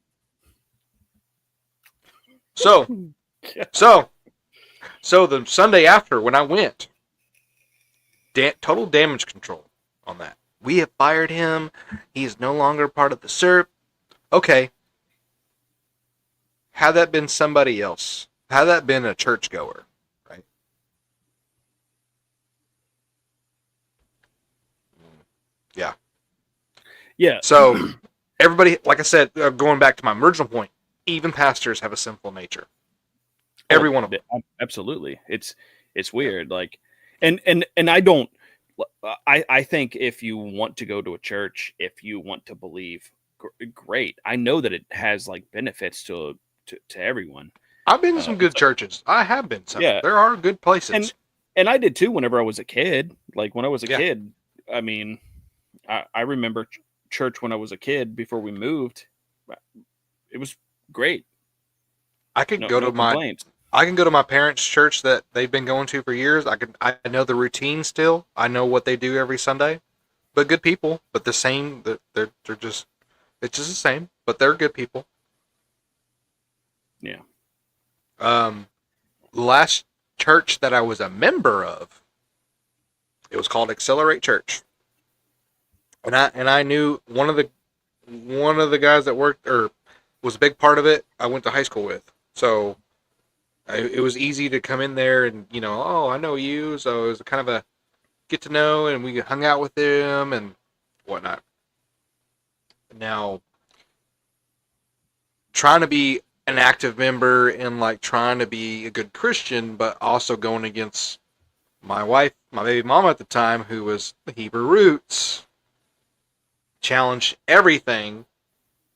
So, so, so the Sunday after when I went, total damage control on that. We have fired him. He is no longer part of the SERP. Okay. Had that been somebody else, had that been a churchgoer, right? Yeah. Yeah. So everybody, like I said, going back to my original point, even pastors have a sinful nature. Every one of them. Absolutely. It's weird. Like, and I don't. I think if you want to go to a church, if you want to believe, great. I know that it has like benefits to everyone. I've been to some good churches. I have been some. Yeah, There are good places. and I did too whenever I was a kid. Like when I was a Yeah. kid, I mean, I remember church when I was a kid before we moved. It was great. I could No, go no to my complaints. I can go to my parents' church that they've been going to for years. I know the routine still. I know what they do every Sunday. But good people, but the same. They're just it's just the same. But they're good people. Yeah. Last church that I was a member of, it was called Accelerate Church, and I knew one of the guys that worked or was a big part of it. I went to high school with, so it was easy to come in there and oh, I know you, so it was kind of a get to know, and we hung out with them and whatnot. Now, trying to be an active member and like trying to be a good Christian, but also going against my wife, my baby mama at the time, who was Hebrew roots, challenged everything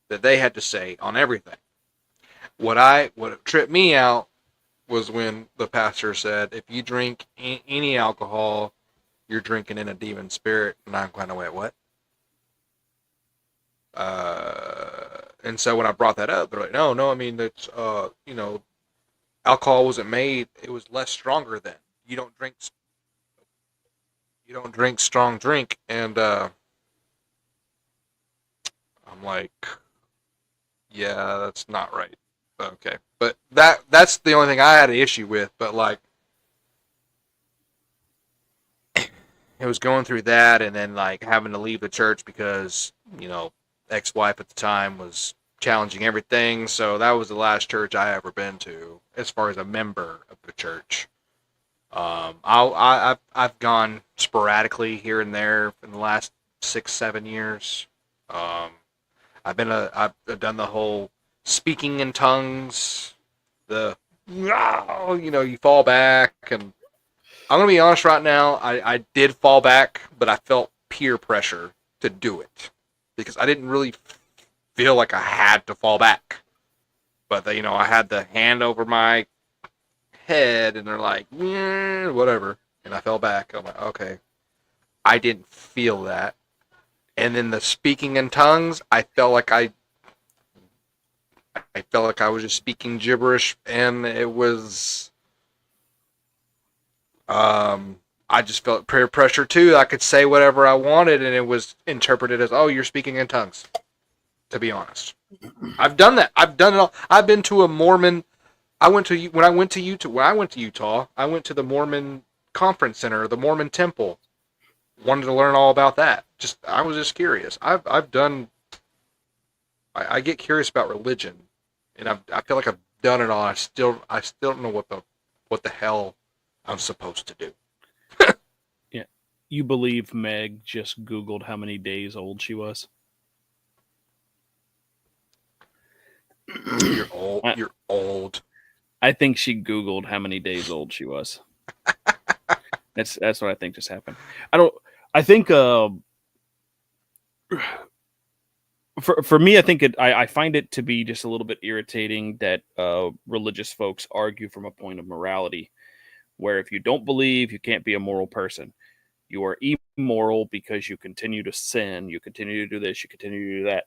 that they had to say on everything. What tripped me out was when the pastor said, if you drink any alcohol, you're drinking in a demon spirit. And I'm kind of went, what? And so when I brought that up, they're like, no, I mean, that's, alcohol wasn't made. It was less stronger then. You don't drink strong drink. And, I'm like, yeah, that's not right. Okay. But that's the only thing I had an issue with. But like, it was going through that and then like having to leave the church because, ex-wife at the time was challenging everything. So that was the last church I ever been to as far as a member of the church. I've gone sporadically here and there in the last 6-7 years. I've done the whole speaking in tongues, you fall back, and I'm gonna be honest right now. I did fall back, but I felt peer pressure to do it because I didn't really feel like I had to fall back. But you know, I had the hand over my head, and they're like, whatever, and I fell back. I'm like, okay, I didn't feel that. And then the speaking in tongues, I felt like I was just speaking gibberish, and it was, I just felt peer pressure too. I could say whatever I wanted, and it was interpreted as, "Oh, you're speaking in tongues." To be honest, I've done that. I've done it all. I've been to a Mormon. When I went to Utah. I went to the Mormon Conference Center, the Mormon Temple. Wanted to learn all about that. I was just curious. I've done. I get curious about religion, and I feel like I've done it all. I still don't know what the hell I'm supposed to do. Yeah. You believe Meg just Googled how many days old she was? You're old. You're old. I think she Googled how many days old she was. That's what I think just happened. I think for me, I think I find it to be just a little bit irritating that religious folks argue from a point of morality, where if you don't believe, you can't be a moral person. You are immoral because you continue to sin, you continue to do this, you continue to do that.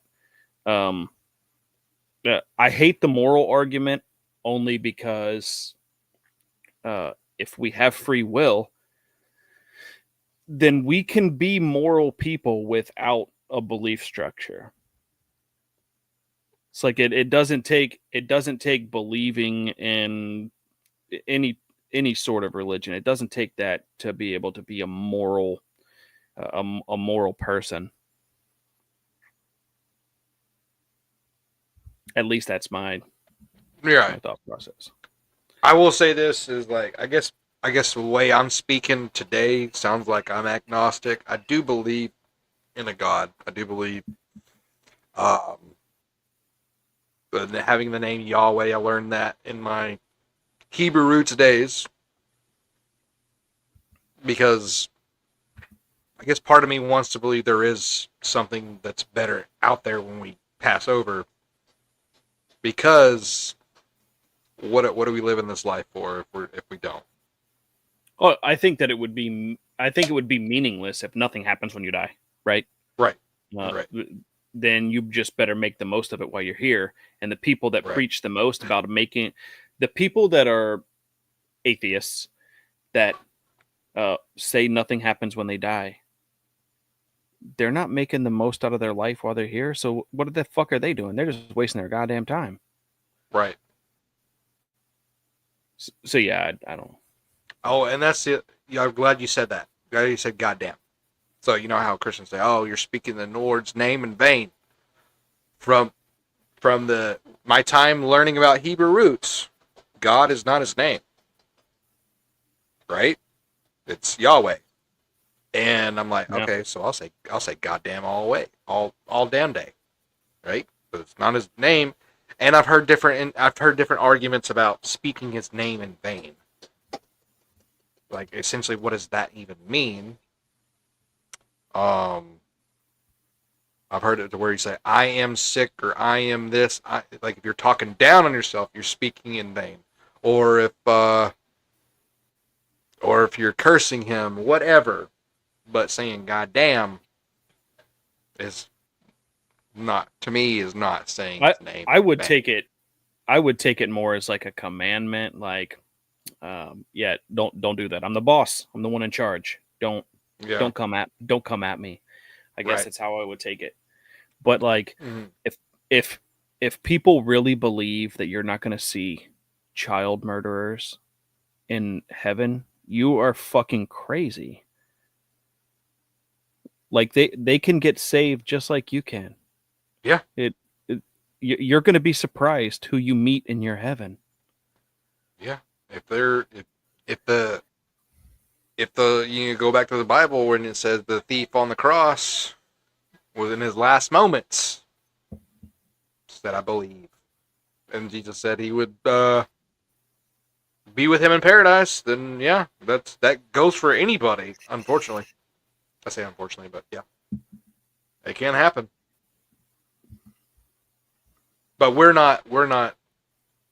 I hate the moral argument only because if we have free will, then we can be moral people without a belief structure. It's like it doesn't take believing in any sort of religion. It doesn't take that to be able to be a moral person. At least that's my thought process. I will say this is like I guess the way I'm speaking today sounds like I'm agnostic. I do believe in a God. I do believe having the name Yahweh. I learned that in my Hebrew roots days because I guess part of me wants to believe there is something that's better out there when we pass over. Because what do we live in this life for if we don't? Oh, I think it would be meaningless if nothing happens when you die, right? Right. Right. Then you just better make the most of it while you're here. And the people that preach the most about the people that are atheists that say nothing happens when they die, they're not making the most out of their life while they're here. So what the fuck are they doing? They're just wasting their goddamn time. Right. So yeah, I don't. Oh, and that's it. Yeah, I'm glad you said that. Glad you said goddamn. So you know how Christians say, "Oh, you're speaking the Lord's name in vain." From my time learning about Hebrew roots, God is not his name. Right? It's Yahweh. And I'm like, okay, so I'll say goddamn all the way, all damn day, right? But it's not his name, and I've heard different arguments about speaking his name in vain. Like essentially, what does that even mean? I've heard it to where you say, "I am sick" or "I am this." Like if you're talking down on yourself, you're speaking in vain, or if you're cursing him, whatever. But saying "goddamn" is not saying his name. I would take it more as like a commandment, like, don't do that. I'm the boss. I'm the one in charge. Don't come at me. I guess that's how I would take it. But like, if people really believe that you're not going to see child murderers in heaven, you are fucking crazy. Like they can get saved just like you can. Yeah. You're going to be surprised who you meet in your heaven. Yeah. If you go back to the Bible when it says the thief on the cross was in his last moments, that I believe, and Jesus said he would be with him in paradise, then yeah, that goes for anybody. Unfortunately, I say unfortunately, but yeah, it can happen. But we're not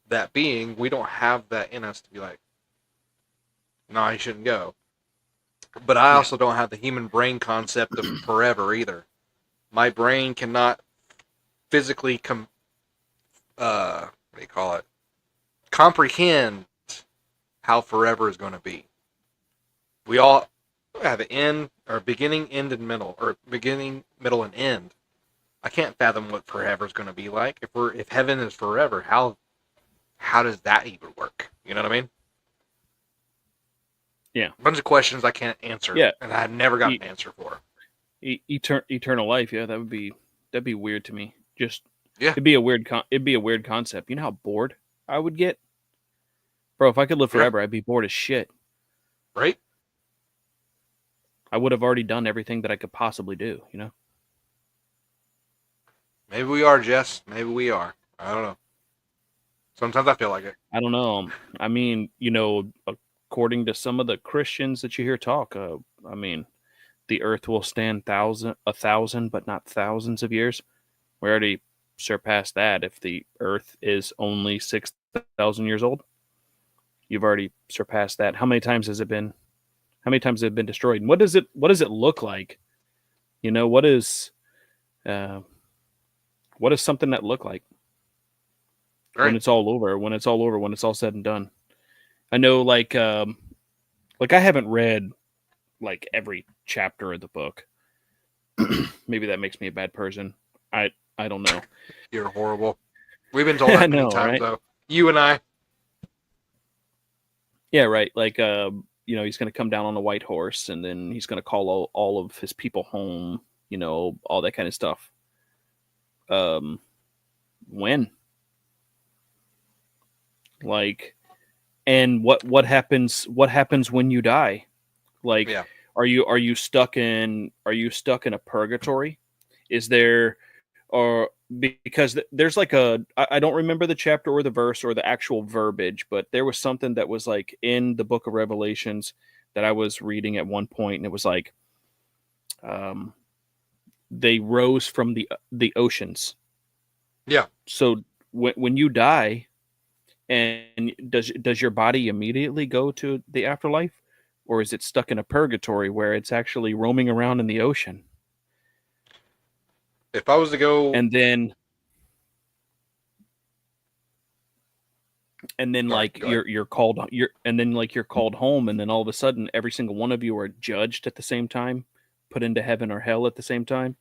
that being. We don't have that in us to be like, no, he shouldn't go. But I Yeah. also don't have the human brain concept of forever either. My brain cannot physically what do you call it? Comprehend how forever is going to be. We all have an end or beginning, end, and middle, or beginning, middle, and end. I can't fathom what forever is going to be like. If heaven is forever, how does that even work? You know what I mean? Yeah. A bunch of questions I can't answer, Yeah. and I've never got E- an answer for. eternal life. Yeah, that'd be weird to me. Just Yeah, it'd be a weird concept. You know how bored I would get, bro. If I could live yeah, forever, I'd be bored as shit. right. I would have already done everything that I could possibly do. You know. Maybe we are, Jess. Maybe we are. I don't know. Sometimes I feel like it. I don't know. I mean, you know, according to some of the Christians that you hear talk, I mean, the Earth will stand a thousand, but not thousands of years. We already surpassed that. If the Earth is only 6,000 years old, you've already surpassed that. How many times has it been? How many times has it been destroyed? And what does it? What does it look like? You know, uh, what does something that look like when Right. it's all over? When it's all over? When it's all said and done? I know, like I haven't read like every chapter of the book. Maybe that makes me a bad person. I don't know. You're horrible. We've been told I that many know, times, right? though. You and I. Yeah, right. Like, you know, he's going to come down on a white horse, and then he's going to call all of his people home. You know, all that kind of stuff. Um, when, like, and what happens? What happens when you die? Like, Yeah. are you stuck in a purgatory? Is there, or because there's like I don't remember the chapter or the verse or the actual verbiage, but there was something that was like in the book of Revelations that I was reading at one point, and it was like, um, they rose from the oceans. Yeah. So when you die, and does your body immediately go to the afterlife, or is it stuck in a purgatory where it's actually roaming around in the ocean? If I was to go, And then sorry, like go ahead. you're called home, and then all of a sudden every single one of you are judged at the same time, put into heaven or hell at the same time.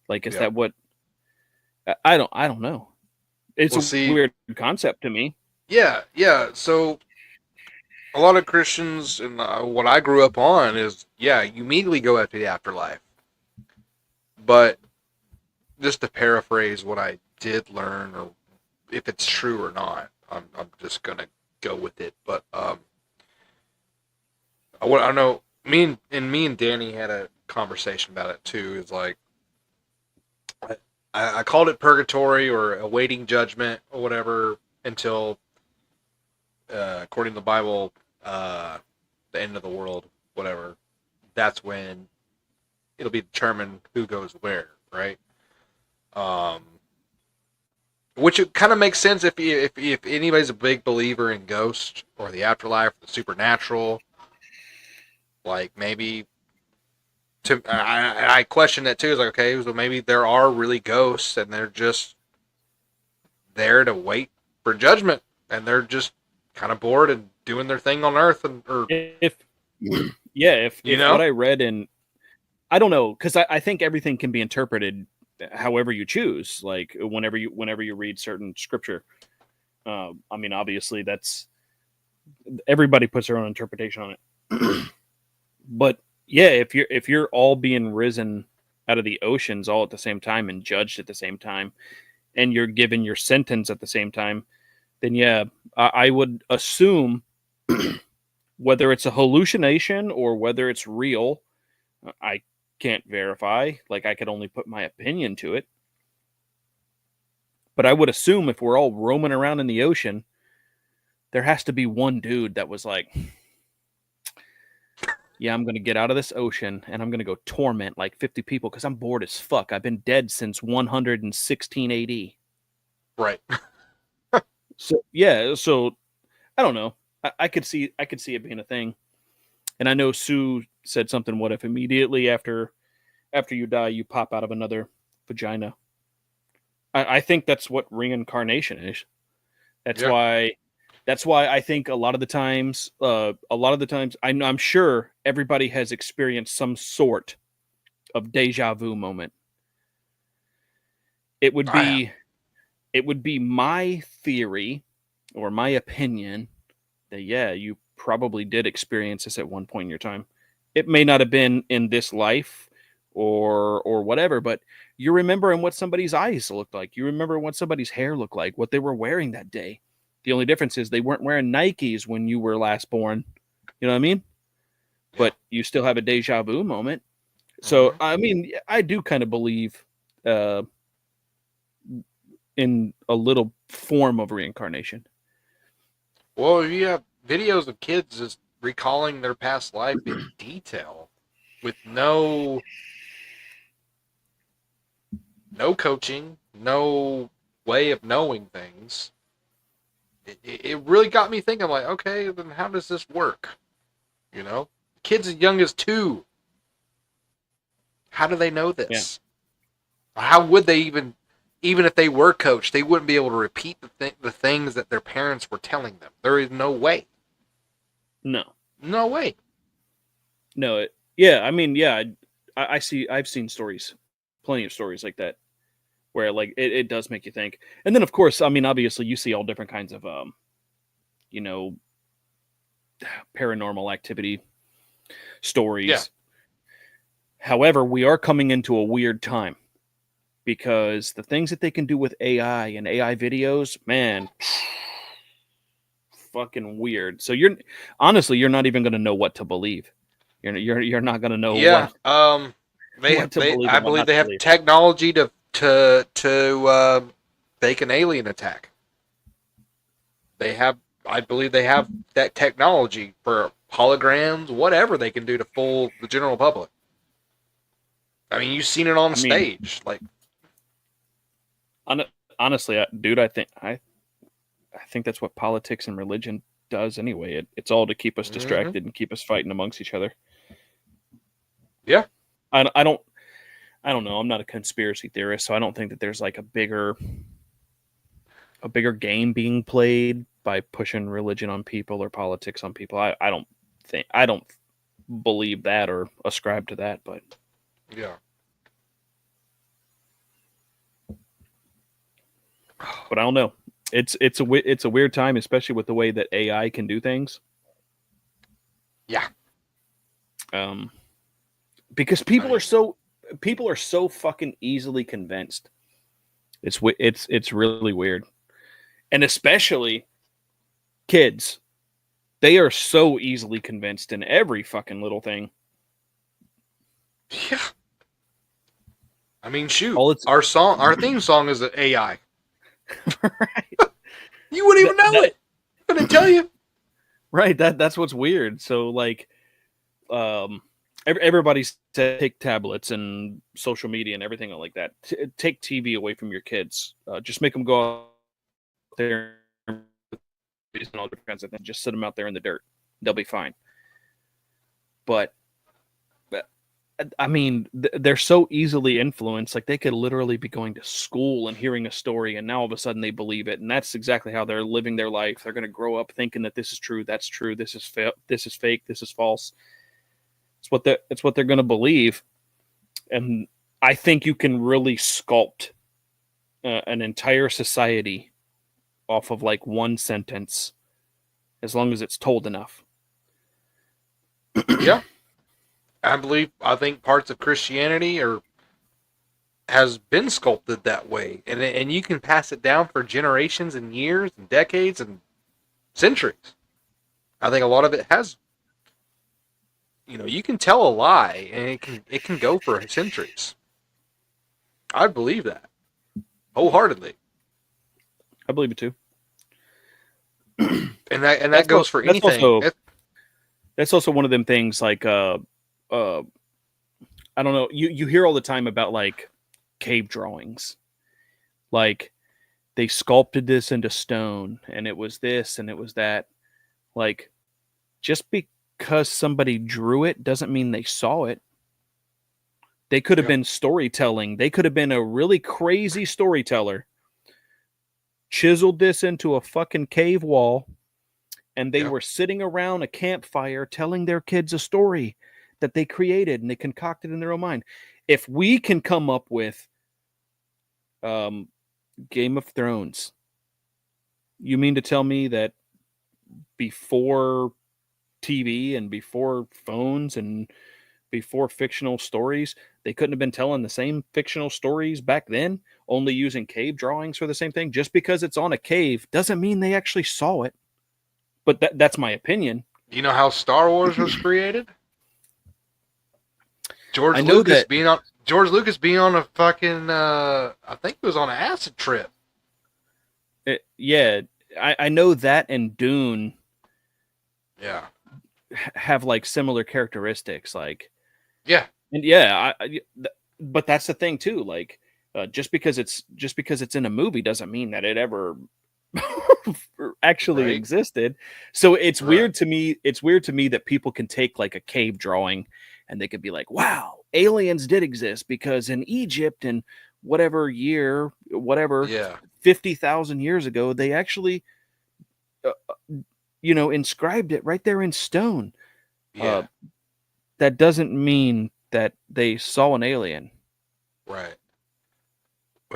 Like, is Yeah. that what? I don't know. It's Well, a see, weird concept to me. yeah, yeah. So a lot of Christians and what I grew up on is, yeah, you immediately go after the afterlife. But just to paraphrase what I did learn, or if it's true or not, I'm just gonna go with it. But what I know, me and Danny had a conversation about it too. Is like I called it purgatory or awaiting judgment or whatever until, according to the Bible, the end of the world, whatever. That's when it'll be determined who goes where, right? Um, which it kind of makes sense if anybody's a big believer in ghosts or the afterlife, the supernatural. Like maybe I question that too. Is like, okay, so maybe there are really ghosts and they're just there to wait for judgment, and they're just kind of bored and doing their thing on Earth, and or If yeah, you if what know, I read in, I don't know, because I think everything can be interpreted however you choose. Like whenever you read certain scripture, I mean, obviously that's everybody puts their own interpretation on it. But yeah, if you're all being risen out of the oceans all at the same time and judged at the same time, and you're given your sentence at the same time, then yeah, I would assume whether it's a hallucination or whether it's real, I can't verify. Like, I could only put my opinion to it. But I would assume if we're all roaming around in the ocean, there has to be one dude that was like, yeah, I'm going to get out of this ocean and I'm going to go torment like 50 people because I'm bored as fuck. I've been dead since 116 AD. Right. So yeah, so I don't know. I could see it being a thing. And I know Sue said something. What if immediately after you die, you pop out of another vagina? I think that's what reincarnation is. That's Yeah. why. That's why I think a lot of the times, I'm sure everybody has experienced some sort of deja vu moment. It would I have. be, it would be my theory or my opinion that yeah, you probably did experience this at one point in your time. It may not have been in this life or whatever, but you're remembering what somebody's eyes looked like. You remember what somebody's hair looked like, what they were wearing that day. The only difference is they weren't wearing Nikes when you were last born. You know what I mean? Yeah. But you still have a deja vu moment. So Hmm. I mean, I do kind of believe uh, in a little form of reincarnation. Well, you have videos of kids just recalling their past life in detail with no coaching, no way of knowing things. It really got me thinking, like, okay, then how does this work? You know, kids as young as 2, how do they know Yeah. this? How would they even if they were coached, they wouldn't be able to repeat the things that their parents were telling them. There is no way. No. No way. No. Yeah. I mean, yeah. I see. I've seen stories, plenty of stories like that, where like it does make you think. And then of course, I mean, obviously, you see all different kinds of you know, paranormal activity Yeah. stories. However, we are coming into a weird time because the things that they can do with AI and AI videos, man, fucking weird. So you're honestly, you're not even going to know what to believe. You're not going to know Yeah. what to believe I and what believe not they to have believe. technology to fake an alien attack. I believe they have that technology for holograms, whatever they can do to fool the general public. I mean, you've seen it on I mean, stage. Like, hon- honestly, dude, I think that's what politics and religion does anyway. It's all to keep us mm-hmm. distracted and keep us fighting amongst each other. Yeah, I don't know. I'm not a conspiracy theorist, so I don't think that there's like a bigger game being played by pushing religion on people or politics on people. I don't believe that or ascribe to that, yeah, I don't know. It's a weird time, especially with the way that AI can do things. yeah. Um, because I mean, people are so fucking easily convinced. It's really weird, and especially kids. They are so easily convinced in every fucking little thing. yeah. I mean, shoot. All it's Our theme song is an AI. right. You wouldn't even know That it. I couldn't tell you. right. That's what's weird. So like, everybody said take tablets and social media and everything like that. Take TV away from your kids. Just make them go out there and all different kinds of things. Just sit them out there in the dirt. They'll be fine. But I mean, they're so easily influenced. Like they could literally be going to school and hearing a story, and now all of a sudden they believe it. And that's exactly how they're living their life. They're going to grow up thinking that this is true, that's true, this is this is fake, this is false. It's what they're going to believe. And I think you can really sculpt an entire society off of like one sentence, as long as it's told enough. Yeah, I think parts of Christianity has been sculpted that way, and you can pass it down for generations and years and decades and centuries. I think a lot of it has. You can tell a lie, and it can go for centuries. I believe that wholeheartedly, I believe it too. and that That's goes for that's anything. also That's also one of them things like I don't know. You hear all the time about like cave drawings, like they sculpted this into stone, and it was this, and it was that. Like just because somebody drew it doesn't mean they saw it. They could have Yeah. been storytelling. They could have been a really crazy storyteller, chiseled this into a fucking cave wall, and they Yeah. were sitting around a campfire telling their kids a story that they created and they concocted in their own mind. If we can come up with um, Game of Thrones, you mean to tell me that before TV and before phones and before fictional stories, they couldn't have been telling the same fictional stories back then, only using cave drawings for the same thing? Just because it's on a cave doesn't mean they actually saw it. But that's my opinion. You know how Star Wars was created? I know that George Lucas being on a fucking I think it was on an acid trip. yeah, I know that and Dune Yeah. have like similar characteristics, like, Yeah. and yeah, but that's the thing too. Like, just because it's in a movie doesn't mean that it ever actually Right. existed. So it's Right. weird to me. It's weird to me that people can take like a cave drawing and they could be like, "Wow, aliens did exist because in Egypt and whatever year, whatever Yeah. 50,000 years ago, they actually, uh, inscribed it right there in stone." Yeah. That doesn't mean that they saw an alien. Right.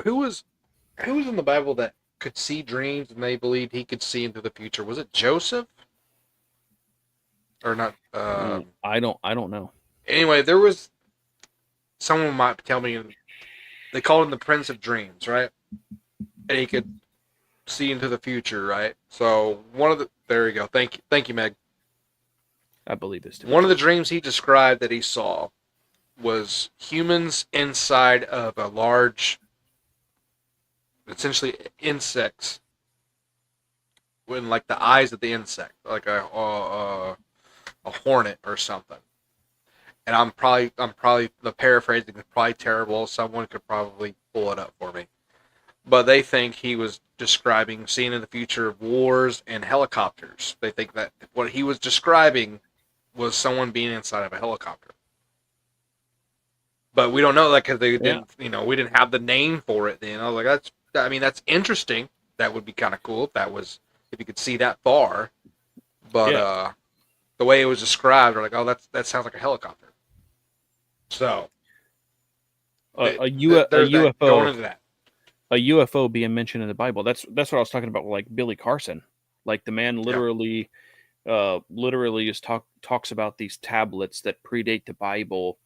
Who was in the Bible that could see dreams and they believed he could see into the future? Was it Joseph? Or not? I don't know. Anyway, there was someone might tell me they called him the Prince of Dreams, right? And he could see into the future, right? So there you go. Thank you, Meg. I believe this too. One of the dreams he described that he saw was humans inside of a large, essentially insects, with like the eyes of the insect, like a hornet or something. And I'm probably the paraphrasing is probably terrible. Someone could probably pull it up for me. But they think he was describing seeing in the future of wars and helicopters. They think that what he was describing was someone being inside of a helicopter. But we don't know that because they didn't, we didn't have the name for it then. I was like, that's interesting. That would be kind of cool if you could see that far. But the way it was described, we're like, oh, that sounds like a helicopter. So a UFO going into that. A UFO being mentioned in the Bible. That's what I was talking about, like Billy Carson. Like the man literally talks about these tablets that predate the Bible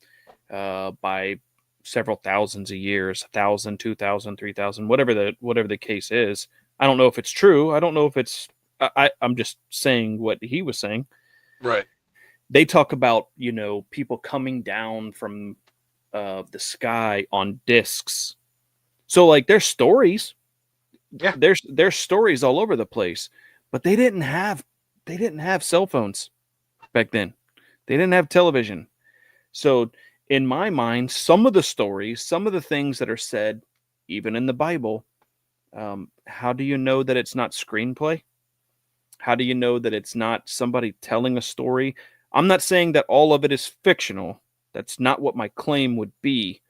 by several thousands of years, 1,000, 2,000, 3,000, whatever the case is. I don't know if it's true. I don't know if it's. I'm just saying what he was saying. Right. They talk about people coming down from the sky on discs. So like there's stories. Yeah. There's stories all over the place, but they didn't have cell phones back then. They didn't have television. So in my mind, some of the stories, some of the things that are said, even in the Bible, how do you know that it's not screenplay? How do you know that it's not somebody telling a story? I'm not saying that all of it is fictional. That's not what my claim would be.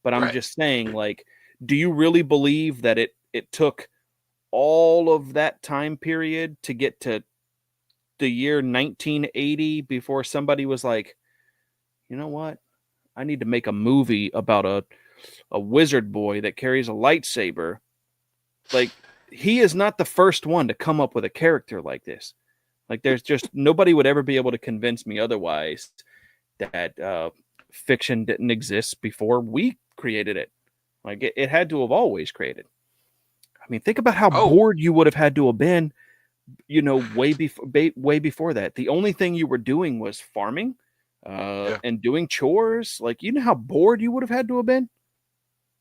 But I'm just saying, like, do you really believe that it took all of that time period to get to the year 1980 before somebody was like, you know what? I need to make a movie about a wizard boy that carries a lightsaber. Like, he is not the first one to come up with a character like this. Like, there's just nobody would ever be able to convince me otherwise that fiction didn't exist before we created it. Like, it had to have always created. I mean, think about how bored you would have had to have been, way before that. The only thing you were doing was farming and doing chores. Like, you know how bored you would have had to have been?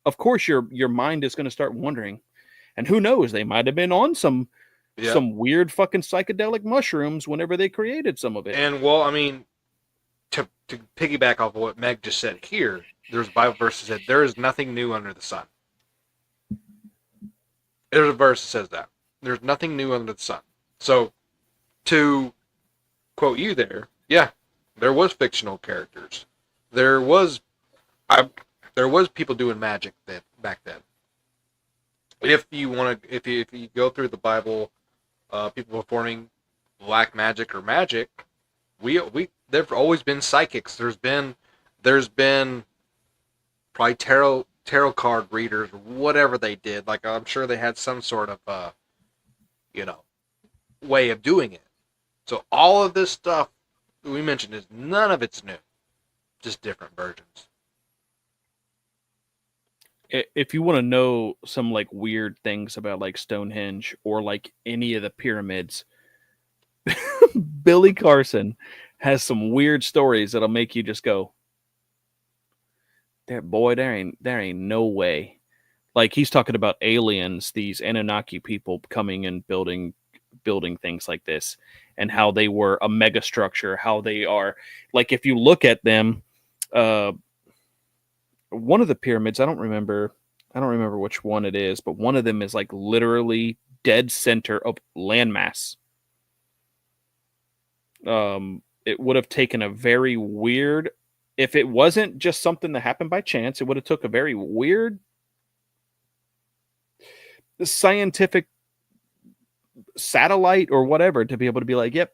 Of course, your mind is going to start wondering. And who knows, they might have been on some Yeah. some weird fucking psychedelic mushrooms whenever they created some of it. And well, I mean, to piggyback off of what Meg just said here, there's a Bible verse that said, "There is nothing new under the sun." There's a verse that says that there's nothing new under the sun. So, to quote you there, yeah, there was fictional characters. There was, there was people doing magic back then. If you want to, if you go through the Bible, people performing black magic or magic, we there've always been psychics. There's been probably tarot card readers, whatever they did. Like I'm sure they had some sort of you know way of doing it. So all of this stuff we mentioned is none of it's new, just different versions. If you want to know some like weird things about like Stonehenge or like any of the pyramids, Billy Carson has some weird stories that'll make you just go, "There, boy, there ain't no way." Like he's talking about aliens, these Anunnaki people coming and building things like this, and how they were a mega structure. How they are like if you look at them, one of the pyramids, I don't remember which one it is, but one of them is like literally dead center of landmass. It would have taken a very weird, if it wasn't just something that happened by chance, it would have took a very weird scientific satellite or whatever to be able to be like, yep,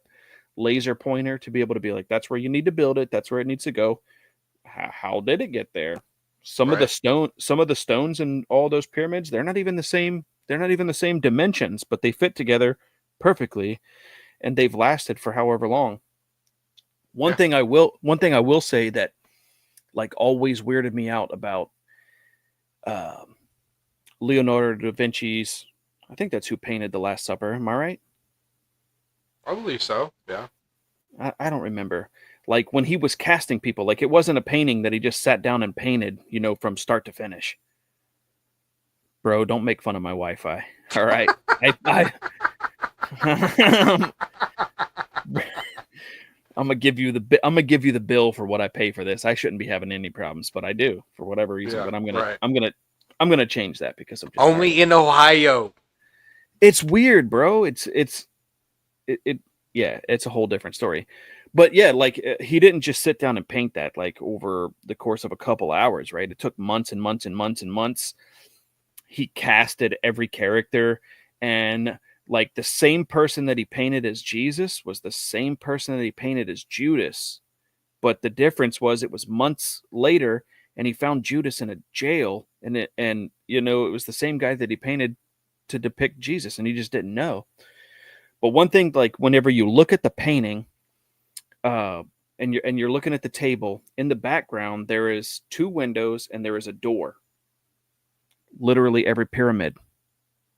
laser pointer to be able to be like, that's where you need to build it. That's where it needs to go. How did it get there? Some of the stones in all those pyramids, they're not even the same. They're not even the same dimensions, but they fit together perfectly, and they've lasted for however long. One thing I will say that like always weirded me out about Leonardo da Vinci's, I think that's who painted The Last Supper. Am I right? I believe so. Yeah. I don't remember. Like when he was casting people, like it wasn't a painting that he just sat down and painted, from start to finish. Bro, don't make fun of my Wi-Fi. All right. I'm gonna give you the bill for what I pay for this. I shouldn't be having any problems, but I do for whatever reason. But I'm gonna change that because of only in Ohio. It's weird, bro. It's a whole different story. But yeah, like he didn't just sit down and paint that like over the course of a couple hours, right? It took months and months and months and months. He casted every character, and like the same person that he painted as Jesus was the same person that he painted as Judas. But the difference was it was months later and he found Judas in a jail, and it was the same guy that he painted to depict Jesus, and he just didn't know. But one thing, like whenever you look at the painting, and you're looking at the table, in the background there is 2 windows and there is a door. Literally every pyramid,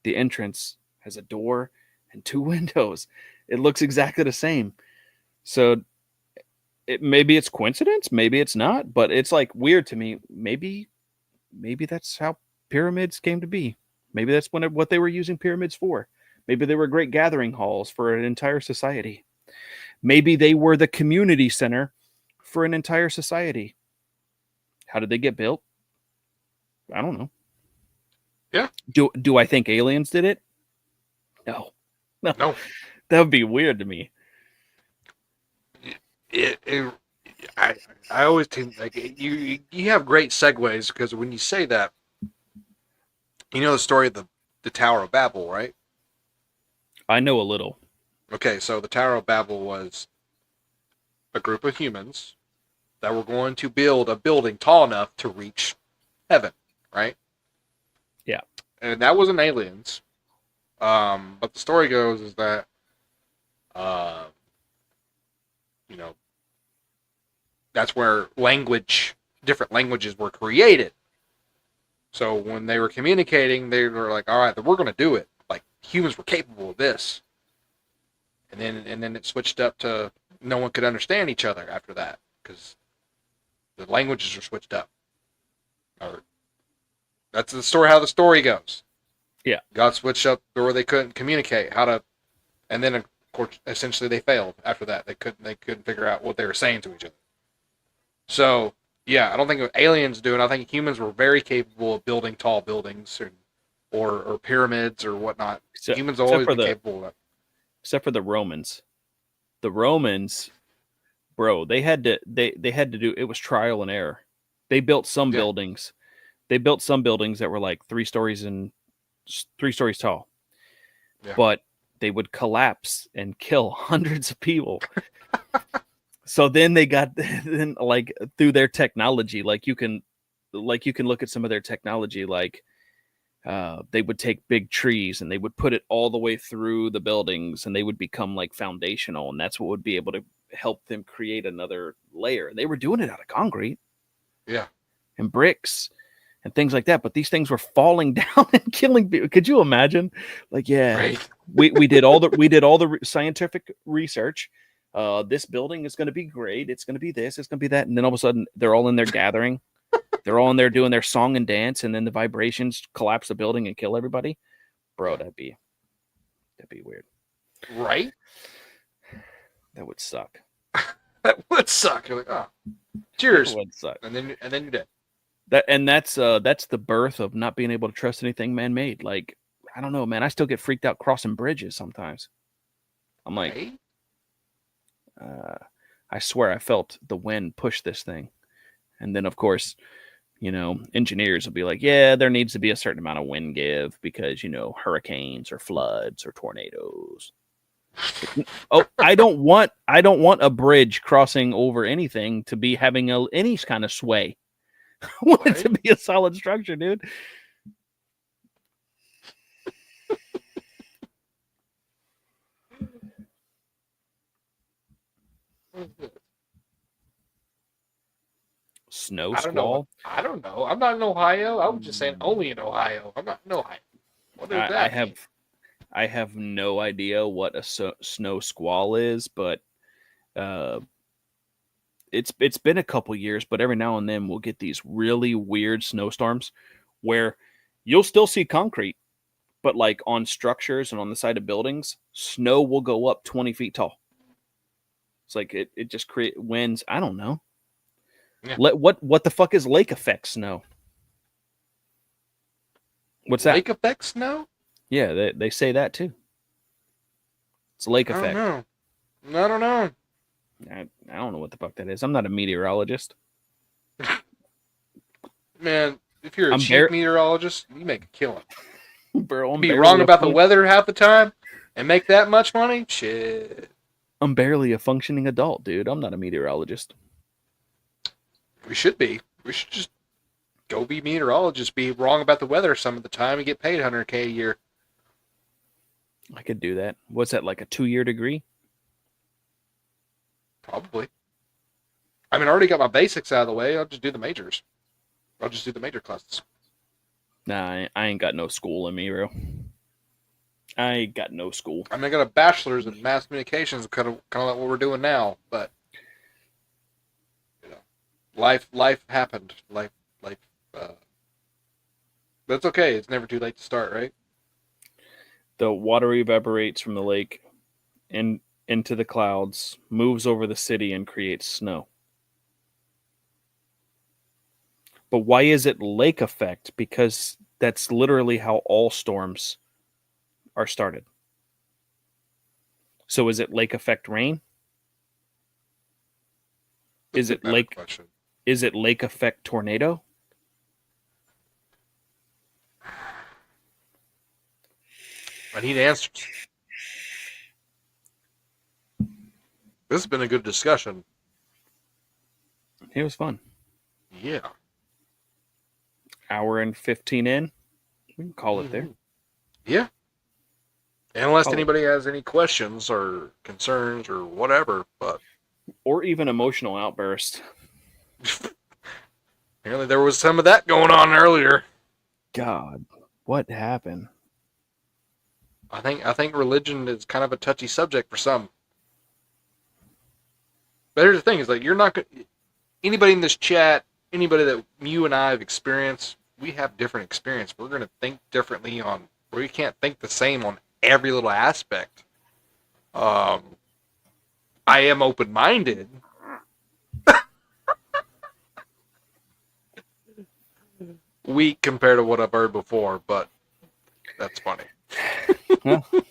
the entrance has a door and 2 windows. It looks exactly the same. So maybe it's coincidence, maybe it's not, but it's like weird to me. Maybe that's how pyramids came to be. Maybe that's what they were using pyramids for. Maybe they were great gathering halls for an entire society. Maybe they were the community center for an entire society. How did they get built? I don't know. Yeah. Do I think aliens did it? No. No. That would be weird to me. I always think like you have great segues because when you say that, the story of the Tower of Babel, right? I know a little. Okay, so the Tower of Babel was a group of humans that were going to build a building tall enough to reach heaven, right? Yeah. And that wasn't aliens. But the story goes is that, that's where different languages were created. So when they were communicating, they were like, all right, we're going to do it. Like humans were capable of this. And then it switched up to no one could understand each other after that because the languages were switched up. That's the story. How the story goes. Yeah, God switched up where they couldn't communicate how to And then, of course, essentially they failed after that. They couldn't figure out what they were saying to each other. So, yeah, I don't think aliens do it. I think humans were very capable of building tall buildings or pyramids or whatnot. except Humans have except always for been the capable of that. except for the Romans. The Romans, bro, they had to do it was trial and error. They built some Yeah, buildings. They built some buildings that were like 3 stories tall, yeah. but they would collapse and kill hundreds of people. So then they got then like through their technology, like you can look at some of their technology, like they would take big trees and they would put it all the way through the buildings and they would become like foundational, and that's what would be able to help them create another layer. They were doing it out of concrete Yeah. and bricks and things like that, but these things were falling down and killing people. Could you imagine? Like, yeah, Right. we did all the scientific research. This building is going to be great. It's going to be this. It's going to be that. And then all of a sudden, they're all in there gathering. They're all in there doing their song and dance, and then the vibrations collapse the building and kill everybody. Bro, that'd be weird. Right? That would suck. That would suck. You're like, oh, That cheers. would suck. And then you're dead. That's the birth of not being able to trust anything man-made. Like, I don't know, man. I still get freaked out crossing bridges sometimes. I'm like, Right? I swear I felt the wind push this thing. And then, of course, engineers will be like, yeah, there needs to be a certain amount of wind give because, hurricanes or floods or tornadoes. Oh, I don't want a bridge crossing over anything to be having any kind of sway. I want it to be a solid structure, dude. Snow I don't know. squall. I don't know. I'm not in Ohio. I was just saying only in Ohio. I'm not in Ohio. What does that mean? I have no idea what a snow squall is, but uh, it's been a couple years. But every now and then we'll get these really weird snowstorms where you'll still see concrete, but like on structures and on the side of buildings, snow will go up 20 feet tall. It's like it just create winds. I don't know. Yeah. What the fuck is lake effect snow? What's that? Lake effect snow? Yeah, they say that too. It's lake I effect. don't know. I don't know. I don't know what the fuck that is. I'm not a meteorologist. Man, if you're a I'm cheap meteorologist, you make a killing. Bro, Be wrong about the weather half the time and make that much money? Shit. I'm barely a functioning adult, dude. I'm not a meteorologist. We should be. We should just go be meteorologists, be wrong about the weather some of the time, and get paid $100K a year. I could do that. What's that, like a 2-year degree? Probably. I mean, I already got my basics out of the way. I'll just do the majors. I'll just do the major classes. Nah, I ain't got no school in me, bro. I ain't got no school. I mean, I got a bachelor's in mass communications, kind of like what we're doing now. But life happened. Life. That's okay. It's never too late to start, right? The water evaporates from the lake and into the clouds, moves over the city, and creates snow. But why is it lake effect? Because that's literally how all storms are started. So is it lake effect rain? Is it lake effect tornado? I need answers. This has been a good discussion. It was fun. Yeah. Hour and 15 in. We can call it there. Yeah. Unless anybody has any questions or concerns or whatever, but or even emotional outburst. Apparently there was some of that going on earlier. God, what happened? I think religion is kind of a touchy subject for some. But here's the thing: is like you're not anybody in this chat, anybody that you and I have experienced, we have different experience. We're going to think differently we can't think the same on every little aspect. Um, I am open-minded. Weak compared to what I've heard before, but that's funny. Well, it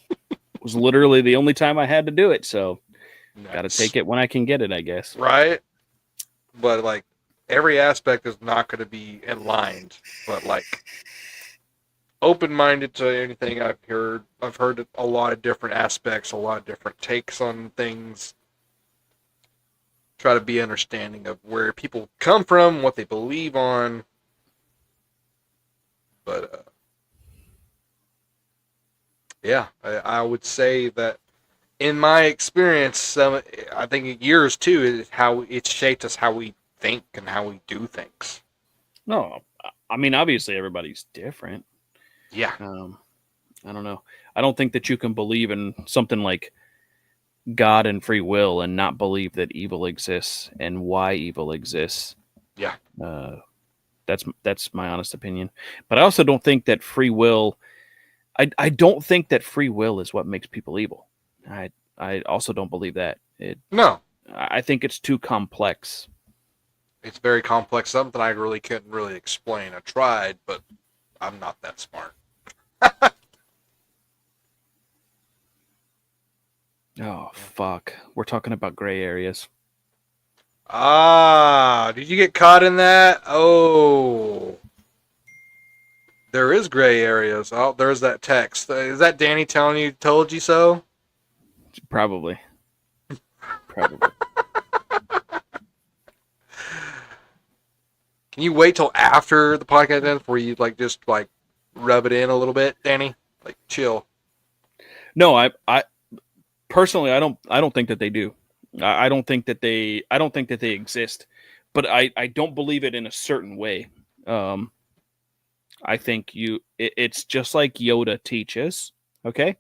was literally the only time I had to do it, so got to Nice. take it when I can get it, I guess. Right? But like every aspect is not going to be in line. But like open-minded to anything I've heard. I've heard a lot of different aspects, a lot of different takes on things. Try to be understanding of where people come from, what they believe on. But yeah, I would say that in my experience, I think years too is how it's shaped us how we think and how we do things. No, I mean, obviously everybody's different. Yeah. I don't know. I don't think that you can believe in something like God and free will and not believe that evil exists and why evil exists. Yeah. That's my honest opinion. But I also don't think that free will. I don't think that free will is what makes people evil. I also don't believe that. No, I think it's too complex. it's very complex. Something I really couldn't really explain. I tried, but I'm not that smart. Oh fuck! We're talking about gray areas. Ah, did you get caught in that? Oh, there is gray areas. Oh, there's that text. Is that Danny telling you told you so? Probably. Probably. Can you wait till after the podcast ends before you like just like rub it in a little bit, Danny? Like chill. No, I personally, I don't think that they do. I don't think that I don't think that they exist, but I don't believe it in a certain way. Um, I think it's just like Yoda teaches. Okay,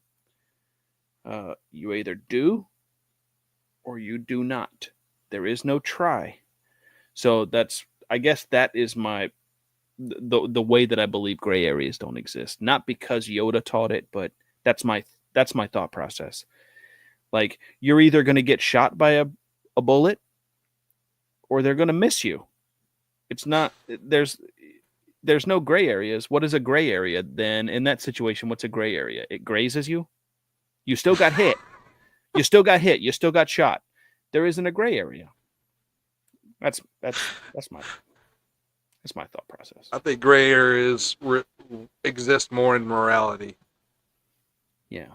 you either do or you do not. There is no try. So I guess that is the way that I believe gray areas don't exist. Not because Yoda taught it, but that's my thought process. Like you're either going to get shot by a bullet or they're going to miss you. It's not there's no gray areas. What is a gray area then in that situation? What's a gray area? It grazes you. You still got hit. You still got hit. You still got shot. There isn't a gray area. That's my thought process. I think gray areas exist more in morality Yeah.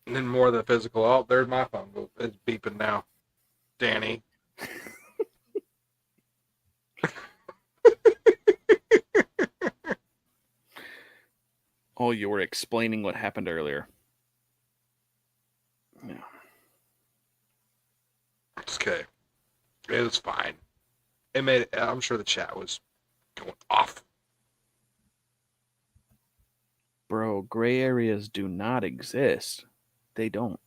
than more the physical. Oh, there's my phone. It's beeping now. Danny. Oh, you were explaining what happened earlier. Yeah. It's okay. It was fine. It made. I'm sure the chat was going off. Bro, gray areas do not exist. They don't.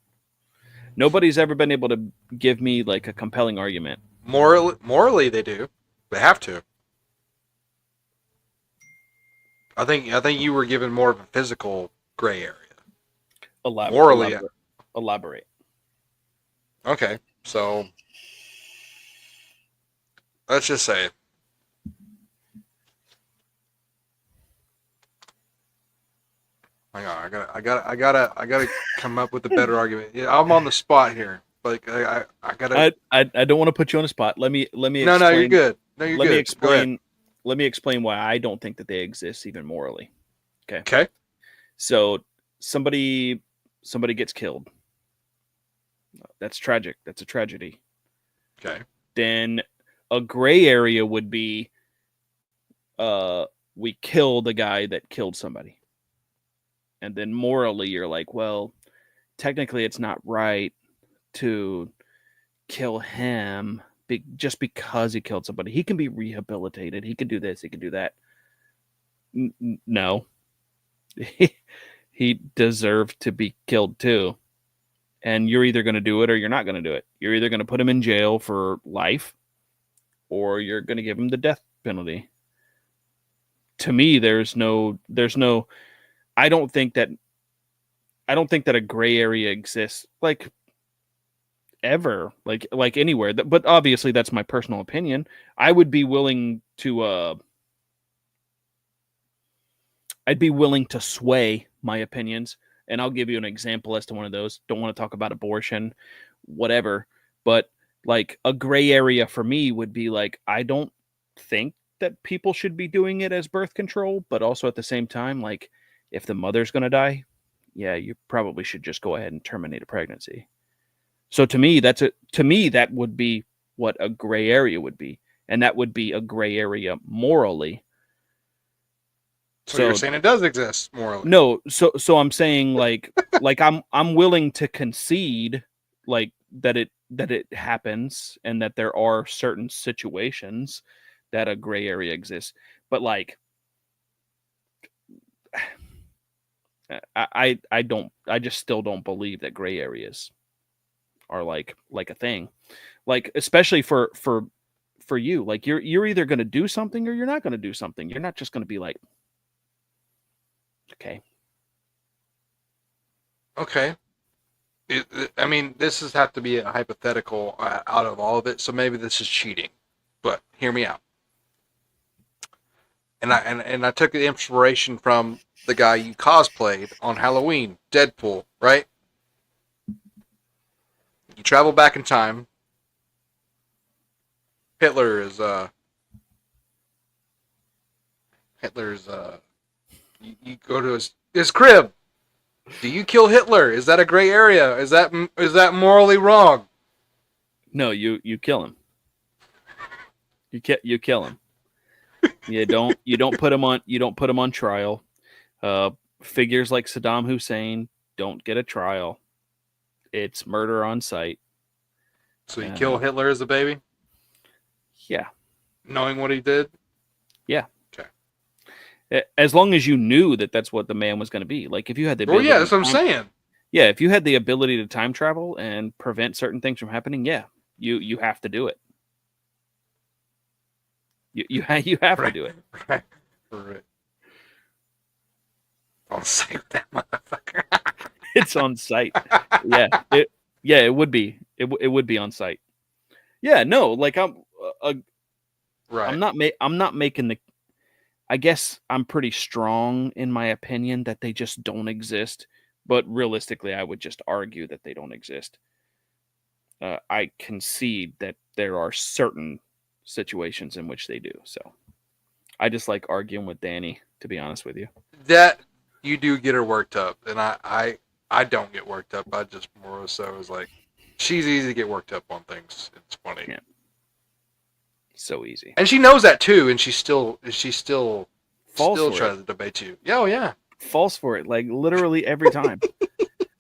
Nobody's ever been able to give me like a compelling argument. Morally, they do. They have to. I think you were given more of a physical gray area. Morally, Elaborate. okay. So let's just say hang on, I gotta come up with a better argument. Yeah, I'm on the spot here. Like I gotta. I don't want to put you on the spot. Let me explain. No, you're good. No, you're let good. me explain. Let me explain why I don't think that they exist even morally. Okay. Okay. So somebody gets killed. That's tragic. That's a tragedy. Okay. Then a gray area would be we kill the guy that killed somebody. And then morally you're like, well, technically it's not right to kill him just because he killed somebody. He can be rehabilitated. He can do this. He can do that. No. He deserved to be killed too. And you're either going to do it or you're not going to do it. You're either going to put him in jail for life or you're going to give him the death penalty. To me, there's no, I don't think that, I don't think that a gray area exists like ever, like anywhere. But obviously that's my personal opinion. I would be willing to I'd be willing to sway my opinions, and I'll give you an example as to one of those. Don't want to talk about abortion, whatever, but like a gray area for me would be like I don't think that people should be doing it as birth control, but also at the same time, like if the mother's going to die, yeah, you probably should just go ahead and terminate a pregnancy. So to me that would be what a gray area would be, and that would be a gray area morally. So you're So saying it does exist morally? no, so I'm saying like I'm willing to concede like that it happens and that there are certain situations that a gray area exists. But like I just still don't believe that gray areas are like a thing. Like especially for you. Like you're either going to do something or you're not going to do something. You're not just going to be like okay. Okay. I mean, this has have to be a hypothetical out of all of it, so maybe this is cheating. But hear me out. And I took the inspiration from the guy you cosplayed on Halloween, Deadpool, right? You travel back in time. Hitler is Hitler's you go to his crib. Do you kill Hitler? Is that a gray area? Is that morally wrong? No, you kill him. You kill him. You don't put him on trial. Figures like Saddam Hussein don't get a trial. It's murder on sight. So you kill Hitler as a baby, Yeah, knowing what he did. yeah. Okay. As long as you knew that that's what the man was going to be. Like if you had the Well, ability yeah, that's what I'm saying. Yeah, if you had the ability to time travel and prevent certain things from happening, yeah, you have to do it. You have to do it. Right. Right. I'll say that motherfucker. It's on site. It would be. It would be on site. Yeah, no, like Right. I'm not making the. I guess I'm pretty strong in my opinion that they just don't exist, but realistically, I would just argue that they don't exist. I concede that there are certain situations in which they do. So I just like arguing with Danny, to be honest with you. That you do get her worked up, and I don't get worked up. I just more so is like, she's easy to get worked up on things. It's funny. Yeah. So easy. And she knows that too, and she still Falls tries to debate you. Yeah, oh yeah. Falls for it, like literally every time.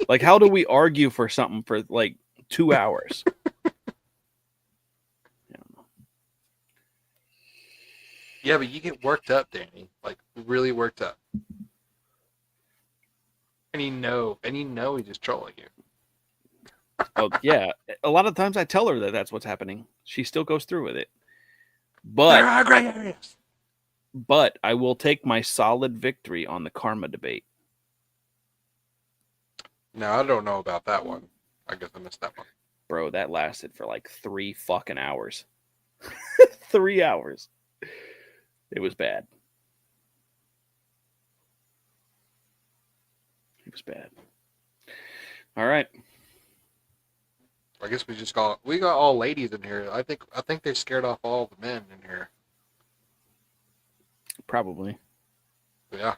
Like, how do we argue for something for like 2 hours? Yeah, but you get worked up, Danny. Like really worked up. And you know he's just trolling you. Oh yeah, a lot of times I tell her that that's what's happening. She still goes through with it. There are gray areas. But I will take my solid victory on the karma debate. No, I don't know about that one. I guess I missed that one. Bro, that lasted for like 3 fucking hours. 3 hours. It was bad. It was bad. All right. I guess we got all ladies in here. I think they scared off all the men in here. Probably. Yeah.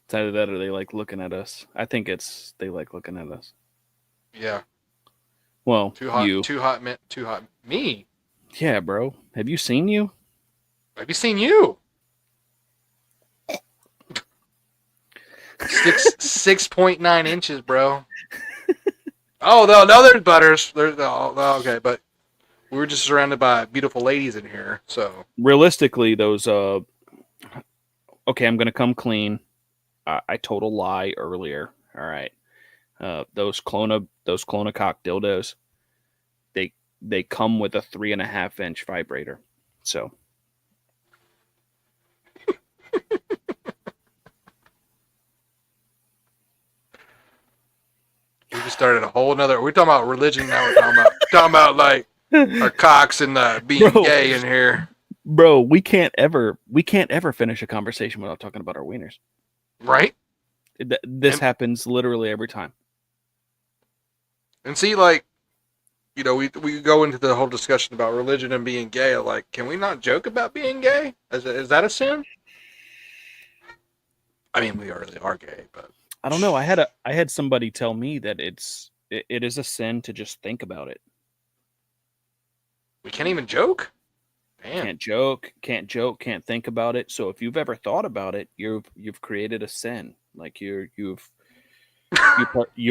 It's either that or they like looking at us. I think it's they like looking at us. Yeah. Well, Too hot. you. Too hot. Too hot. Me. Yeah, bro. Have you seen you? Have you seen you? 6.9 inches, bro. Oh no, there's butters. There's okay, but we were just surrounded by beautiful ladies in here, so Realistically, those okay, I'm gonna come clean. I told a lie earlier. All right, those Clona cock dildos, they come with a 3.5-inch vibrator. So just started a whole nother. We're talking about religion now. We're talking about like our cocks and being Bro. gay in here, Bro, we can't ever finish a conversation without talking about our wieners. right? This And- happens literally every time. And see, like, you know, we go into the whole discussion about religion and being gay. Like, can we not joke about being gay? Is that a sin? I mean, we really are gay, but I don't know. I had somebody tell me that it is a sin to just think about it. we can't even joke. Damn. Can't joke, can't think about it. So if you've ever thought about it, you've created a sin. Like you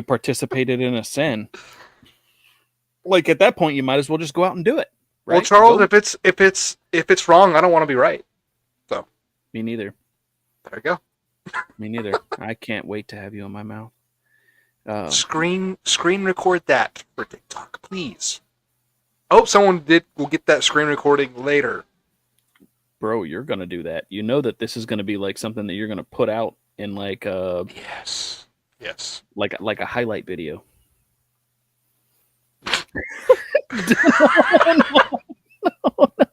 participated in a sin. Like at that point, you might as well just go out and do it. Right? Well, Charles, Go. if it's wrong, I don't want to be right. So Me neither. there you go. Me neither. I can't wait to have you in my mouth. Screen record that for TikTok, please. I hope someone will get that screen recording later. Bro, you're gonna do that. You know that this is gonna be like something that you're gonna put out in like Yes. like a highlight video.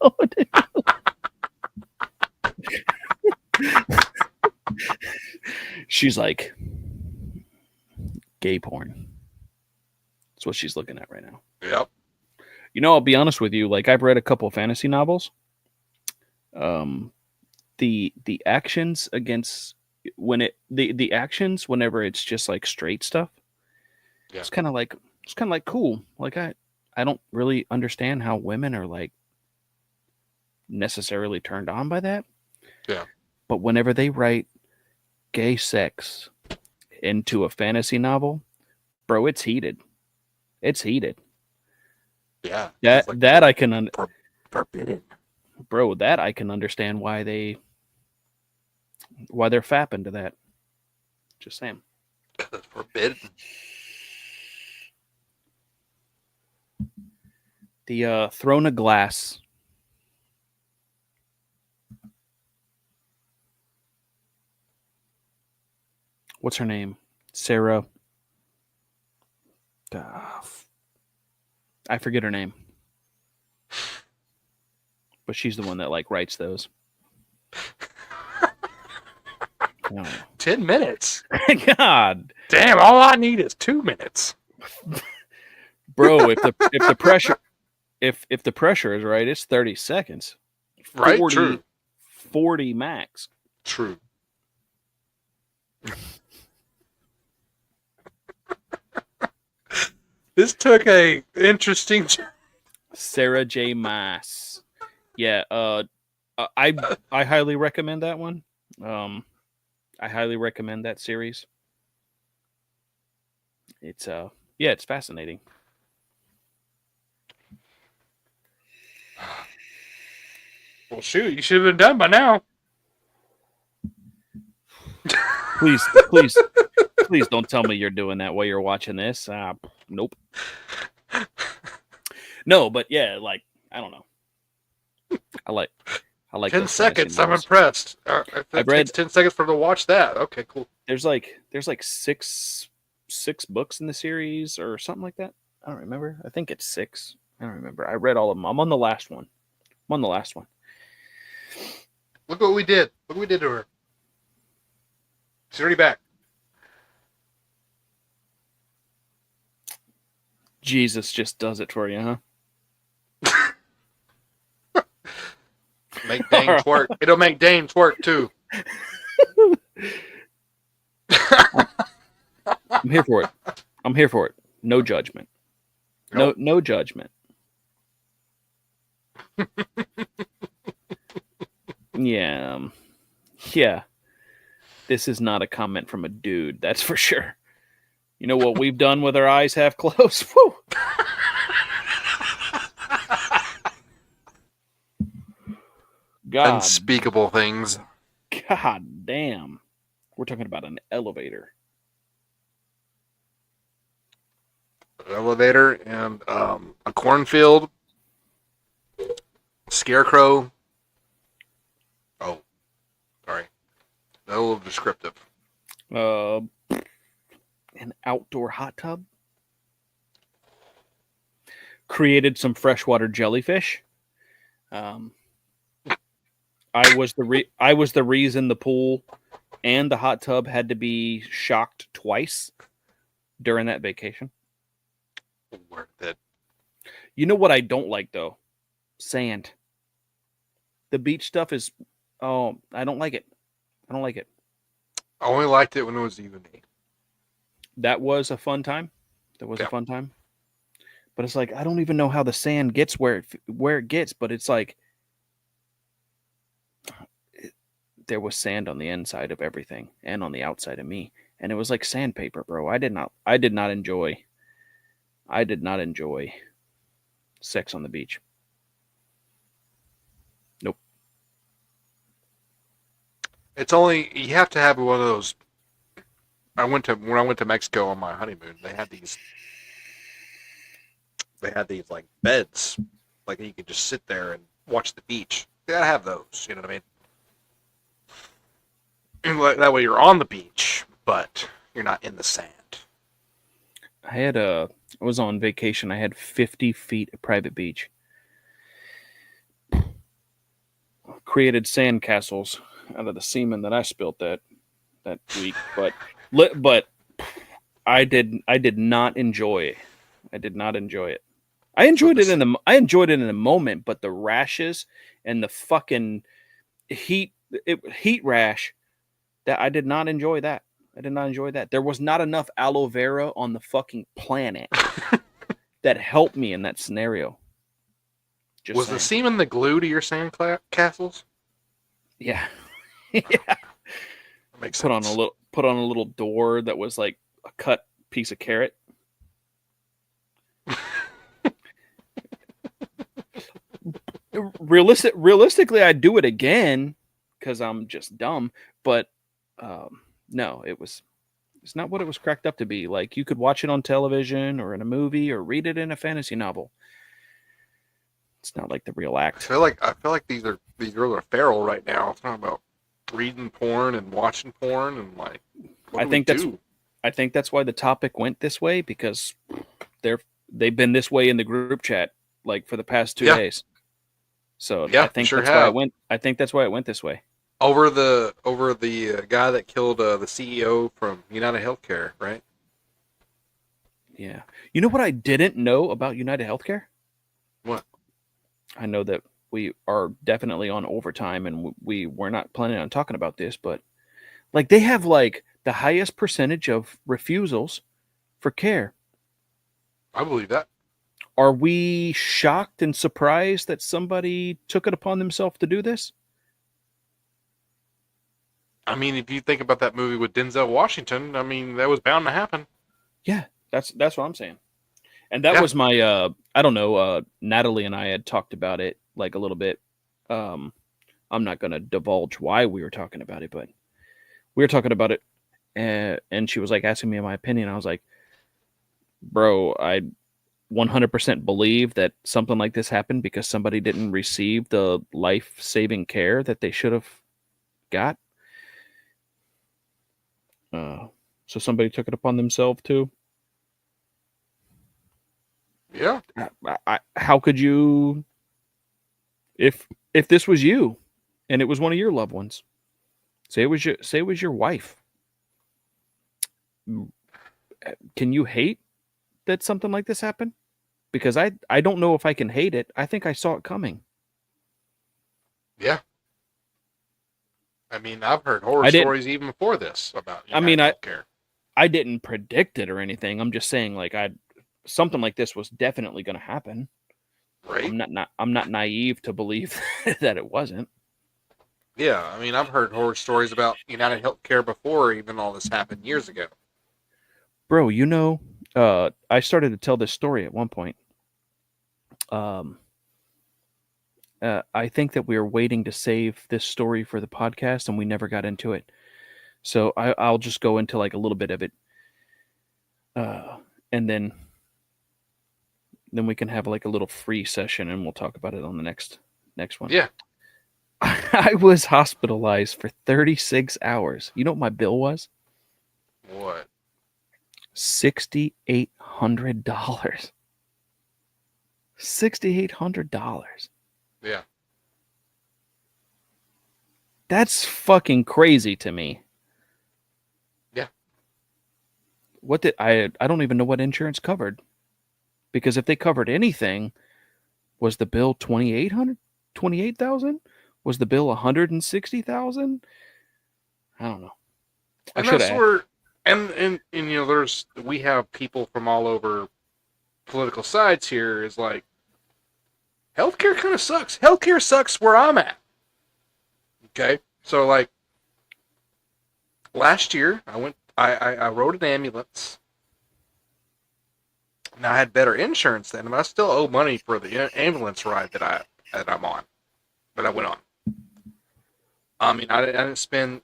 No, dude. She's like gay porn. That's what she's looking at right now. Yep. You know, I'll be honest with you. Like I've read a couple of fantasy novels. The actions against the actions whenever it's just like straight stuff. Yeah. It's kind of like cool. Like I don't really understand how women are like necessarily turned on by that. Yeah. But whenever they write gay sex into a fantasy novel, bro, it's heated. It's heated. Yeah. That It's like that I can forbidden. bro, that I can understand why they're fapping to that. Just saying. It's forbidden. The Throne of Glass. What's her name? Sarah. I forget her name. But she's the one that like writes those. No. 10 minutes. God. Damn, all I need is 2 minutes. Bro, if the pressure if the pressure is right, it's 30 seconds. Right? 40, True. 40 max. True. This took a interesting. Sarah J. Maas. Yeah, I highly recommend that one. I highly recommend that series. It's it's fascinating. Well, shoot, you should have been done by now. Please don't tell me you're doing that while you're watching this. Nope. No, but yeah, like I don't know. I like 10 those seconds. fantasy I'm novels. impressed. I've read- 10 seconds for them to watch that. Okay, cool. There's like six books in the series or something like that. I don't remember. I think it's 6. I don't remember. I read all of them. I'm on the last one. Look what we did. Look what we did to her. She's already back. Jesus just does it for you, huh? Make Dane twerk. It'll make Dane twerk too. I'm here for it. No judgment. Nope. No judgment. Yeah. Yeah. This is not a comment from a dude, that's for sure. You know what we've done with our eyes half closed? Woo! God. Unspeakable things. God damn. We're talking about an elevator. An elevator and a cornfield. Scarecrow. Oh, sorry. A little descriptive. An outdoor hot tub. created some freshwater jellyfish. Um, I was the reason the pool and the hot tub had to be shocked twice during that vacation. Worth it. You know what I don't like though? Sand. The beach stuff is, oh, I don't like it. I don't like it. I only liked it when it was you and me. That was a fun time. That was a Yeah. fun time. But it's like I don't even know how the sand gets where it gets, but it's like there was sand on the inside of everything and on the outside of me, and it was like sandpaper, bro. I did not enjoy sex on the beach. Nope. It's only you have to have one of those. When I went to Mexico on my honeymoon. They had these like beds, like you could just sit there and watch the beach. You gotta have those. You know what I mean? And that way you're on the beach, but you're not in the sand. I was on vacation. I had 50 feet of private beach. Created sand castles out of the semen that I spilt that week, but I did not enjoy. I did not enjoy it. I enjoyed it in the moment, but the rashes and the fucking heat rash, that I did not enjoy that. I did not enjoy that. There was not enough aloe vera on the fucking planet that helped me in that scenario. Just Was saying. the semen the glue to your sand castles? Yeah. Yeah. That makes sense. Put on a little door that was like a cut piece of carrot. Realistically, I'd do it again because I'm just dumb. But no, it's not what it was cracked up to be. Like you could watch it on television or in a movie or read it in a fantasy novel. It's not like the real act. I feel like these girls are feral right now. Talking about reading porn and watching porn and like. I think that's why the topic went this way, because they've been this way in the group chat like for the past 2 days. So yeah, I think sure that's have. why it went. I think that's why it went this way. Over the guy that killed the CEO from United Healthcare, right? Yeah. You know what I didn't know about United Healthcare? What? I know that we are definitely on overtime and we were not planning on talking about this, but like they have like the highest percentage of refusals for care. I believe that. Are we shocked and surprised that somebody took it upon themselves to do this? I mean, if you think about that movie with Denzel Washington, I mean, that was bound to happen. Yeah, that's what I'm saying. And that was my I don't know, Natalie and I had talked about it like a little bit. I'm not going to divulge why we were talking about it, but we were talking about it, and she was like asking me my opinion. I was like, bro, I 100% believe that something like this happened because somebody didn't receive the life-saving care that they should have got. So somebody took it upon themselves too. Yeah. How could you, if this was you, and it was one of your loved ones, say it was your wife, can you hate that something like this happened? Because I don't know if I can hate it. I think I saw it coming. Yeah. I mean, I've heard horror stories even before this about Healthcare. I didn't predict it or anything. I'm just saying, like, something like this was definitely going to happen. Right. I'm not naive to believe that it wasn't. Yeah, I mean, I've heard horror stories about United Healthcare before even all this happened years ago. Bro, I started to tell this story at one point. I think that we were waiting to save this story for the podcast, and we never got into it. So I'll just go into like a little bit of it, and then we can have like a little free session, and we'll talk about it on the next one. Yeah. I was hospitalized for 36 hours. You know what my bill was? What? $6,800. $6,800. Yeah. That's fucking crazy to me. Yeah. What did I don't even know what insurance covered. Because if they covered anything, was the bill 2,800, 28,000? Was the bill 160,000? I don't know. I And should that's have. where, and you know, we have people from all over political sides here. Is like, healthcare kind of sucks. Healthcare sucks where I'm at. Okay, so like last year, I rode an ambulance. Now I had better insurance then, but I still owe money for the ambulance ride that I'm on, that I went on. I mean, I didn't spend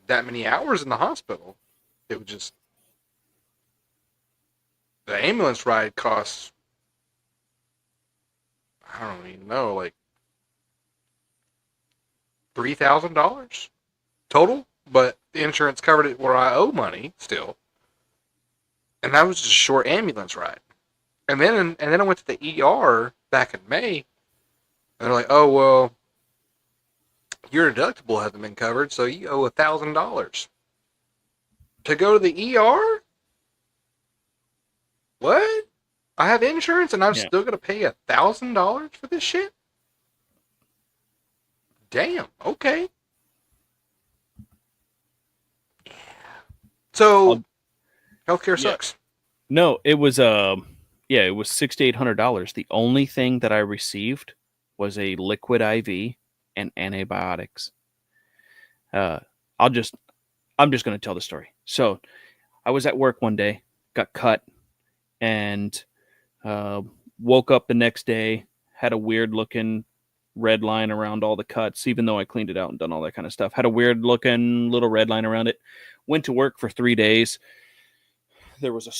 that many hours in the hospital. It was just the ambulance ride costs, I don't even know, like $3,000 total, but the insurance covered it where I owe money still, and that was just a short ambulance ride. And then I went to the ER back in May, and they're like, "Oh well, your deductible hasn't been covered, so you owe $1,000 to go to the ER." What? I have insurance, and I'm Yeah. still gonna pay $1,000 for this shit? Damn. Okay. So healthcare Yeah. sucks. No, it was it was $6,800. The only thing that I received was a liquid IV and antibiotics. Uh, I'll just I'm just gonna tell the story. So I was at work one day, got cut, and uh, woke up the next day, had a weird looking red line around all the cuts, even though I cleaned it out and done all that kind of stuff. Had a weird looking little red line around it. Went to work for 3 days. There was a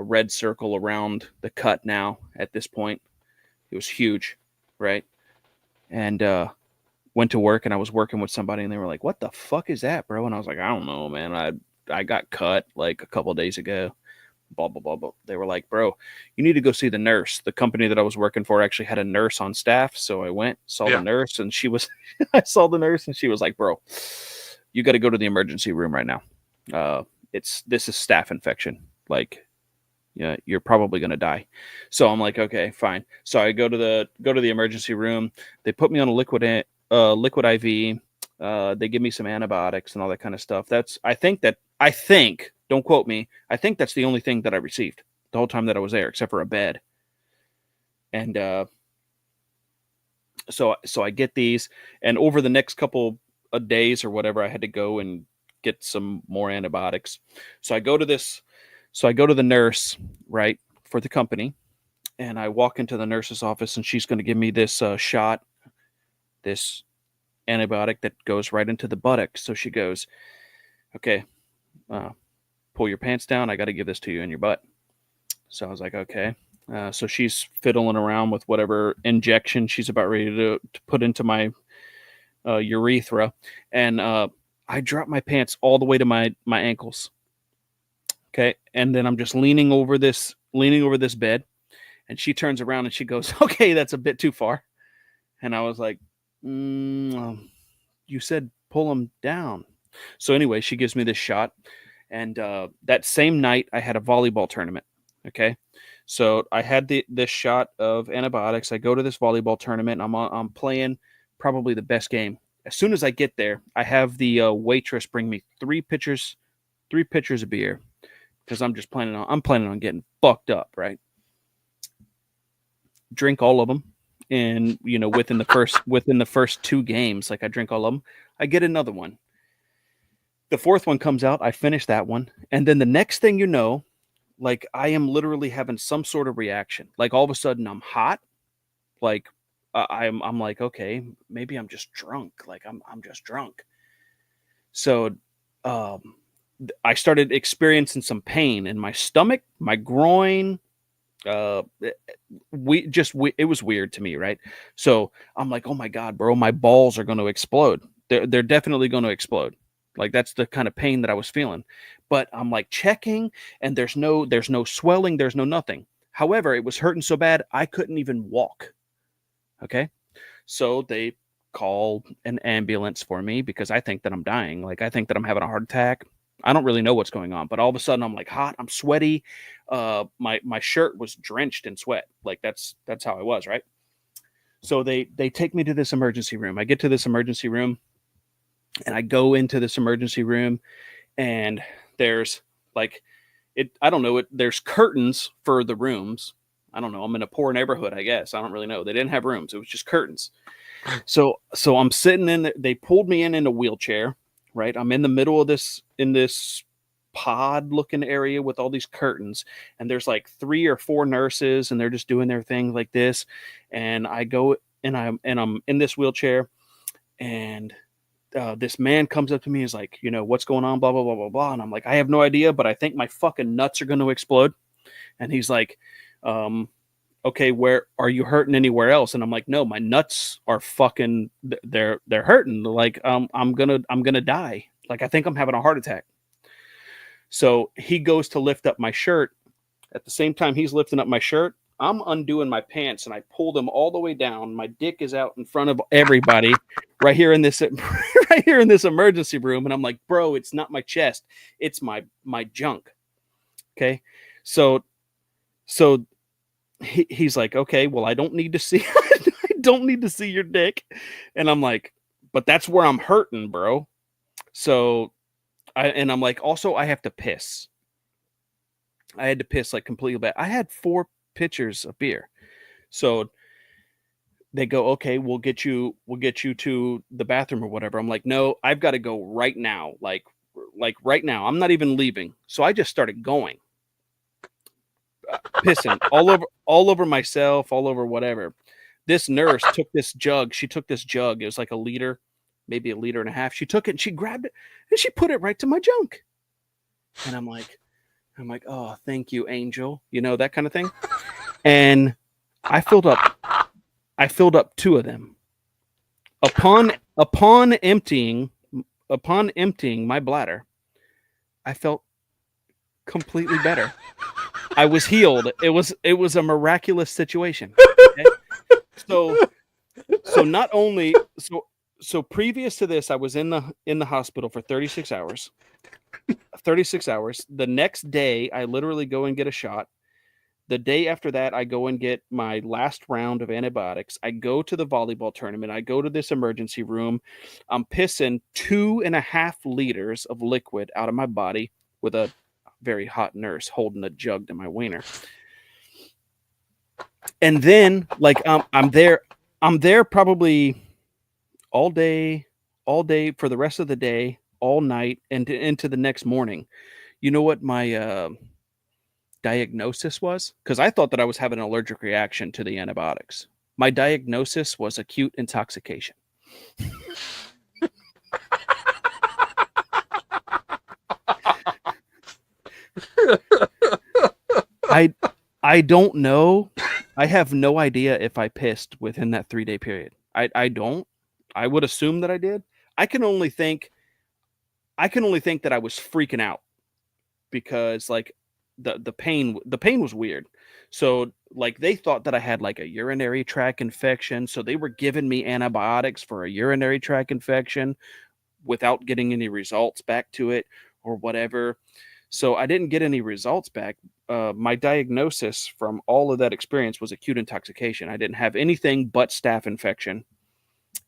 red circle around the cut now at this point. It was huge, right? And went to work and I was working with somebody and they were like, "What the fuck is that, bro?" And I was like, "I don't know, man. I got cut like a couple of days ago." Blah blah blah blah. They were like, "Bro, you need to go see the nurse." The company that I was working for actually had a nurse on staff, so I went, saw the Yeah. nurse, and she was I saw the nurse and she was like, "Bro, you got to go to the emergency room right now. This is staph infection. Like, yeah, you're probably gonna die." So I'm like, "Okay, fine." So I go to the emergency room. They put me on a liquid IV. They give me some antibiotics and all that kind of stuff. I think, don't quote me, I think that's the only thing that I received the whole time that I was there, except for a bed. And so I get these, and over the next couple of days or whatever, I had to go and get some more antibiotics. So I go to this, so I go to the nurse, right, for the company, and I walk into the nurse's office, and she's going to give me this shot, this antibiotic that goes right into the buttock. So she goes, "Okay, uh, pull your pants down. I got to give this to you in your butt." So I was like, "Okay." So she's fiddling around with whatever injection she's about ready to put into my urethra, and I drop my pants all the way to my ankles. Okay, and then I'm just leaning over this bed, and she turns around and she goes, "Okay, that's a bit too far." And I was like, "You said pull them down." So anyway, she gives me this shot, and that same night I had a volleyball tournament. Okay, so I had this shot of antibiotics. I go to this volleyball tournament. I'm playing probably the best game. As soon as I get there, I have the waitress bring me three pitchers of beer because I'm planning on getting fucked up, right? Drink all of them, and within the first two games, like I drink all of them. I get another one. The fourth one comes out. I finish that one, and then the next thing you know, like I am literally having some sort of reaction. Like all of a sudden, I'm hot. Like I'm like, okay, maybe I'm just drunk. Like I'm just drunk. So um, I started experiencing some pain in my stomach, my groin. It was weird to me, right? So I'm like, oh my god, bro, my balls are going to explode. They're definitely going to explode. Like that's the kind of pain that I was feeling. But I'm like checking, and there's no swelling, there's no nothing. However, it was hurting so bad I couldn't even walk. Okay. So they call an ambulance for me because I think that I'm dying. Like, I think that I'm having a heart attack. I don't really know what's going on, but all of a sudden I'm like hot, I'm sweaty. My shirt was drenched in sweat. Like, that's how I was, right? So they take me to this emergency room. I get to this emergency room and I go into this emergency room, and there's like I don't know, there's curtains for the rooms. I don't know. I'm in a poor neighborhood, I guess. I don't really know. They didn't have rooms. It was just curtains. So I'm sitting in they pulled me in a wheelchair, right? I'm in the middle of this pod looking area with all these curtains, and there's like 3 or 4 nurses, and they're just doing their thing like this. And I go and I'm in this wheelchair, and this man comes up to me and is like, what's going on, blah blah blah blah blah. And I'm like, I have no idea, but I think my fucking nuts are going to explode. And he's like, okay, where are you hurting anywhere else? And I'm like, no, my nuts are fucking they're hurting. Like, I'm gonna die. Like, I think I'm having a heart attack. So he goes to lift up my shirt. At the same time he's lifting up my shirt, I'm undoing my pants, and I pull them all the way down. My dick is out in front of everybody right here in this right here in this emergency room. And I'm like, bro, it's not my chest, it's my junk. Okay. So he's like, okay, well, I don't need to see I don't need to see your dick. And I'm like, but that's where I'm hurting, bro. So I'm like, also, I have to piss. I had to piss like completely bad. I had 4 pitchers of beer. So they go, okay, we'll get you to the bathroom or whatever. I'm like, no, I've got to go right now. Like right now. I'm not even leaving. So I just started going. Pissing all over myself, all over whatever. This nurse took this jug. She took this jug. It was like a liter, maybe a liter and a half. She took it and she grabbed it and she put it right to my junk. And I'm like, oh, thank you, angel. That kind of thing. And I filled up 2 of them. Upon emptying my bladder, I felt completely better. I was healed. It was a miraculous situation. Okay? So not only so previous to this, I was in the hospital for 36 hours. 36 hours. The next day, I literally go and get a shot. The day after that, I go and get my last round of antibiotics. I go to the volleyball tournament. I go to this emergency room. I'm pissing 2.5 liters of liquid out of my body with a very hot nurse holding a jug to my wiener. And then, like, I'm there probably all day for the rest of the day, all night, and into the next morning. You know what my diagnosis was? Because I thought that I was having an allergic reaction to the antibiotics. My diagnosis was acute intoxication. I don't know. I have no idea if I pissed within that 3-day period. I don't. I would assume that I did. I can only think that I was freaking out because, like, the pain was weird. So, like, they thought that I had like a urinary tract infection, so they were giving me antibiotics for a urinary tract infection without getting any results back to it or whatever. So I didn't get any results back. My diagnosis from all of that experience was acute intoxication. I didn't have anything but staph infection.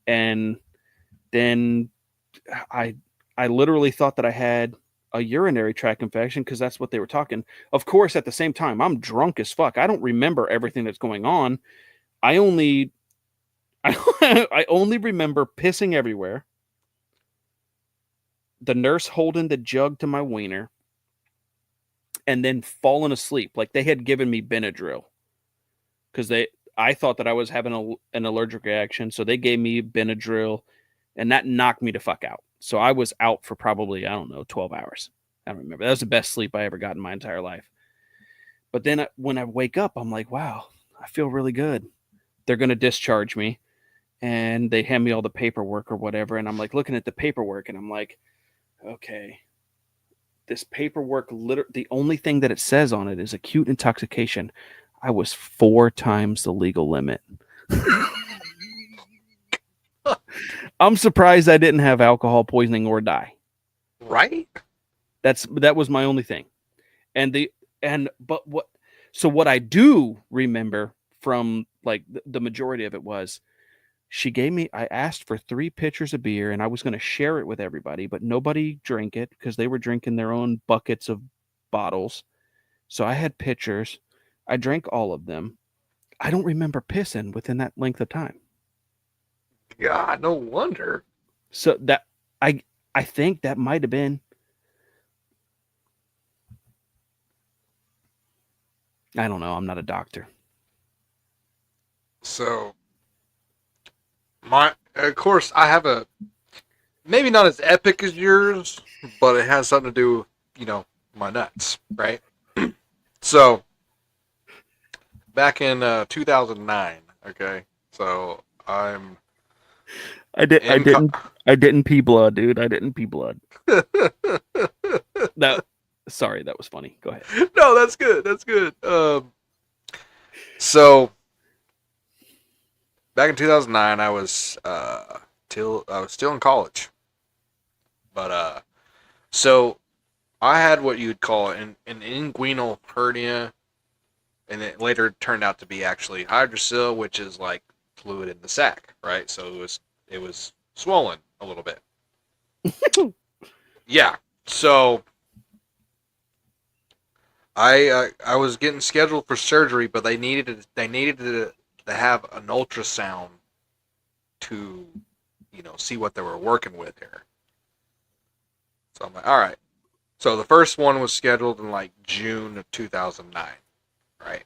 And then I literally thought that I had a urinary tract infection because that's what they were talking. Of course, at the same time, I'm drunk as fuck. I don't remember everything that's going on. I only remember pissing everywhere, the nurse holding the jug to my wiener, and then falling asleep. Like, they had given me Benadryl because I thought that I was having an allergic reaction, so they gave me Benadryl, and that knocked me the fuck out. So I was out for probably, I don't know, 12 hours. I don't remember. That was the best sleep I ever got in my entire life. But then when I wake up, I'm like, wow, I feel really good. They're going to discharge me, and they hand me all the paperwork or whatever, and I'm like looking at the paperwork, and I'm like, okay, this paperwork, the only thing that it says on it is acute intoxication. I was 4 times the legal limit. I'm surprised I didn't have alcohol poisoning or die. Right? That was my only thing. And what I do remember from like the majority of it was I asked for 3 pitchers of beer and I was going to share it with everybody, but nobody drank it because they were drinking their own buckets of bottles. So I had pitchers. I drank all of them. I don't remember pissing within that length of time. God, no wonder. So I I think that might have been, I don't know, I'm not a doctor. So, of course, I have a maybe not as epic as yours, but it has something to do with, my nuts, right? So, back in 2009, okay? So, I'm I did I in didn't I didn't pee blood, dude. I didn't pee blood. That Sorry, that was funny. Go ahead. No, that's good. That's good. So back in 2009, I was still in college, but so I had what you'd call an inguinal hernia, and it later turned out to be actually hydrocele, which is like fluid in the sac, right? So it was swollen a little bit. Yeah. So I was getting scheduled for surgery, but they needed to have an ultrasound to see what they were working with here. So I'm like, all right. So the first one was scheduled in like June of 2009, right?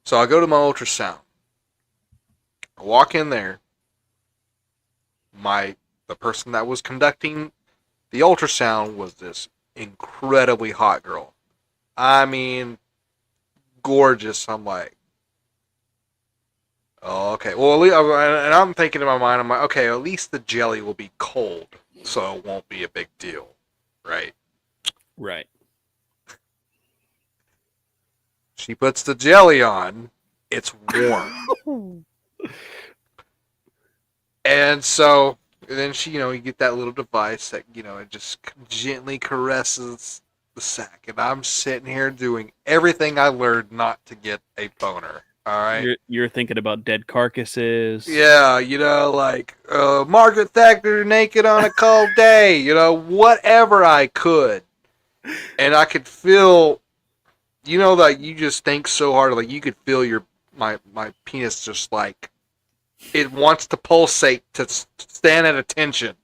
So I go to my ultrasound. I walk in there. The person that was conducting the ultrasound was this incredibly hot girl. I mean, gorgeous. I'm like, oh, okay. Well, and I'm thinking in my mind, I'm like, okay, at least the jelly will be cold, so it won't be a big deal, right? Right. She puts the jelly on. It's warm. And so then you get that little device that, it just gently caresses the sack. And I'm sitting here doing everything I learned not to get a boner. All right. You're thinking about dead carcasses. Yeah, like Margaret Thatcher naked on a cold day, whatever I could. And I could feel, that you just think so hard, like you could feel my penis just like it wants to pulsate to stand at attention,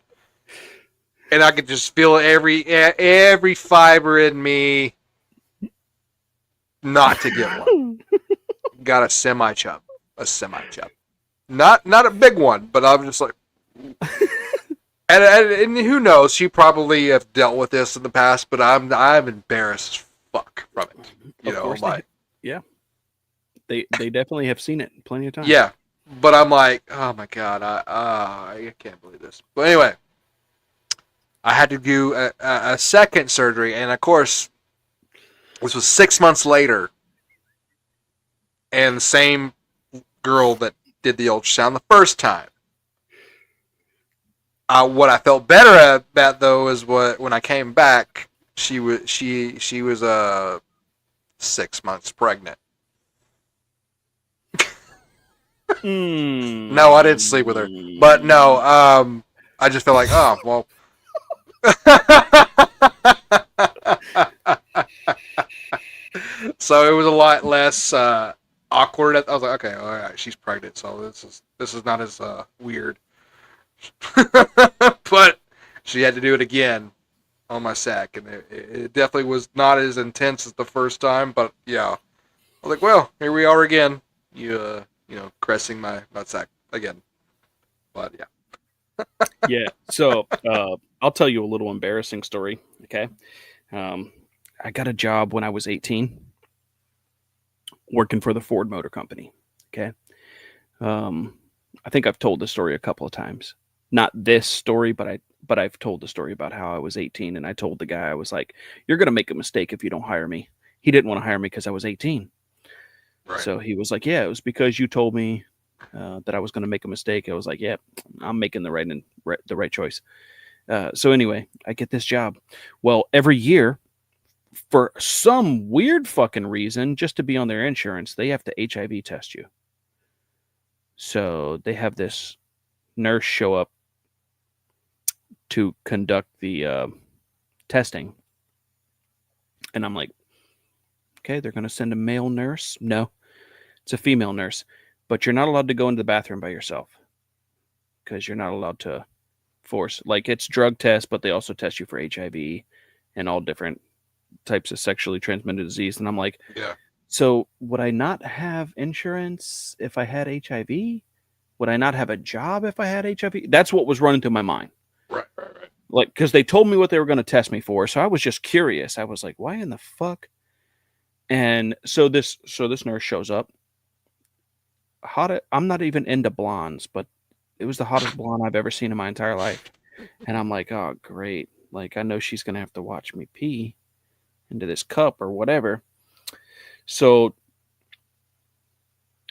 and I could just feel every fiber in me not to get one. Got a semi chub, not a big one, but I'm just like, and who knows? She probably have dealt with this in the past, but I'm embarrassed as fuck from it. Yeah, they definitely have seen it plenty of times. Yeah. But I'm like, oh my god, I can't believe this. But anyway, I had to do a second surgery, and of course, this was 6 months later, and the same girl that did the ultrasound the first time. What I felt better about though is when I came back, she was 6 months pregnant. No, I didn't sleep with her. But no, I just feel like, oh, well. So it was a lot less awkward. I was like, okay, all right, she's pregnant, so this is not as weird. But she had to do it again on my sack, and it definitely was not as intense as the first time. But yeah, I was like, well, here we are again. Caressing my nutsack again. But yeah. Yeah. So I'll tell you a little embarrassing story. Okay. I got a job when I was 18 working for the Ford Motor Company. Okay. I think I've told this story a couple of times. Not this story, but I've told the story about how I was 18 and I told the guy, I was like, you're going to make a mistake if you don't hire me. he didn't want to hire me because I was 18. Right. So he was like, "Yeah, it was because you told me that I was going to make a mistake." I was like, "Yeah, I'm making the right choice." So anyway, I get this job. Well, every year, for some weird fucking reason, just to be on their insurance, they have to HIV test you. So they have this nurse show up to conduct the testing, and I'm like, "Okay, they're going to send a male nurse." No, it's a female nurse, but you're not allowed to go into the bathroom by yourself because you're not allowed to force. Like, it's drug tests, but they also test you for HIV and all different types of sexually transmitted disease. And I'm like, Yeah. so would I not have insurance if I had HIV? Would I not have a job if I had HIV? That's what was running through my mind. Right. Right. Right. Like, because they told me what they were going to test me for, so I was just curious. I was like, why in the fuck? And so this nurse shows up. I'm not even into blondes, but it was the hottest blonde I've ever seen in my entire life. And I'm like, oh, great. Like, I know she's going to have to watch me pee into this cup or whatever. So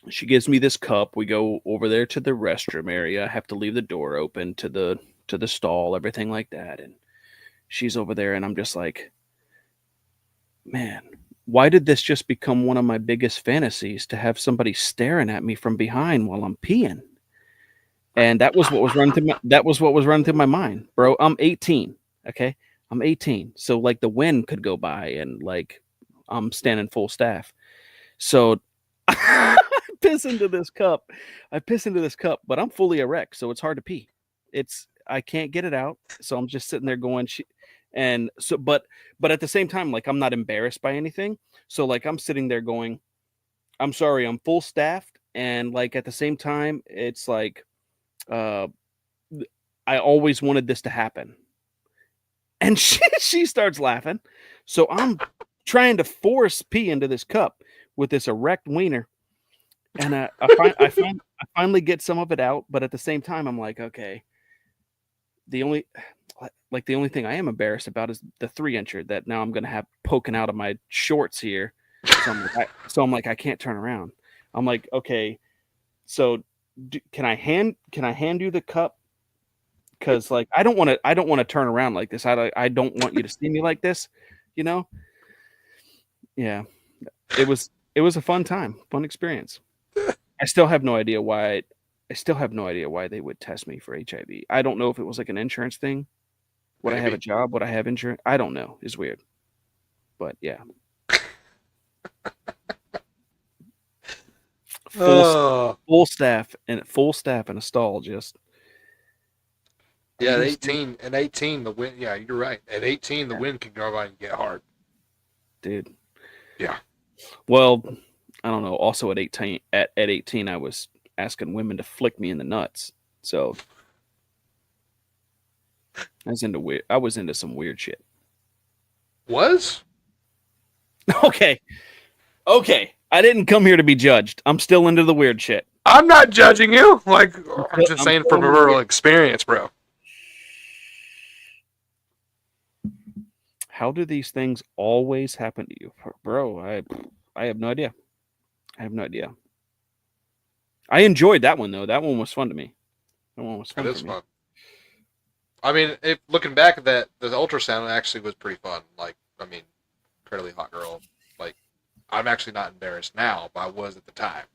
she gives me this cup. We go over there to the restroom area. I have to leave the door open to the stall, everything like that. And she's over there, and I'm just like, man, why did this just become one of my biggest fantasies, to have somebody staring at me from behind while I'm peeing? And that was what was running through my mind, bro. I'm 18. Okay. I'm 18. So like the wind could go by and like I'm standing full staff. So I piss into this cup. But I'm fully erect, so it's hard to pee. I can't get it out. So I'm just sitting there going, and so but at the same time, like, I'm not embarrassed by anything. So like I'm sitting there going, I'm sorry, I'm full staffed. And like at the same time, it's like uh I always wanted this to happen. And she starts laughing. So I'm trying to force pee into this cup with this erect wiener. And I finally get some of it out, but at the same time, I'm like, okay, the only the only thing I am embarrassed about is the 3-incher that now I'm gonna have poking out of my shorts here. So I'm like, I can't turn around. I'm like, okay, so can I hand you the cup? Because like I don't want to turn around like this. I don't want you to see me like this, you know? Yeah. It was a fun experience. I still have no idea why they would test me for HIV. I don't know if it was like an insurance thing. Would I have a job? Would I have insurance? I don't know. It's weird. But yeah. Full staff and a stall, just Yeah, at 18, the wind. Yeah, you're right. At 18, the wind can go by and get hard. Dude. Yeah. Well, I don't know. Also at 18, I was asking women to flick me in the nuts. So I was into some weird shit. Was? Okay. I didn't come here to be judged. I'm still into the weird shit. I'm not judging you. Like, I'm just saying from rural experience, bro. How do these things always happen to you, bro? I have no idea. I enjoyed that one though. That one was fun to me. That is fun. I mean, looking back at that, the ultrasound actually was pretty fun. Like, I mean, incredibly hot girl. Like, I'm actually not embarrassed now, but I was at the time.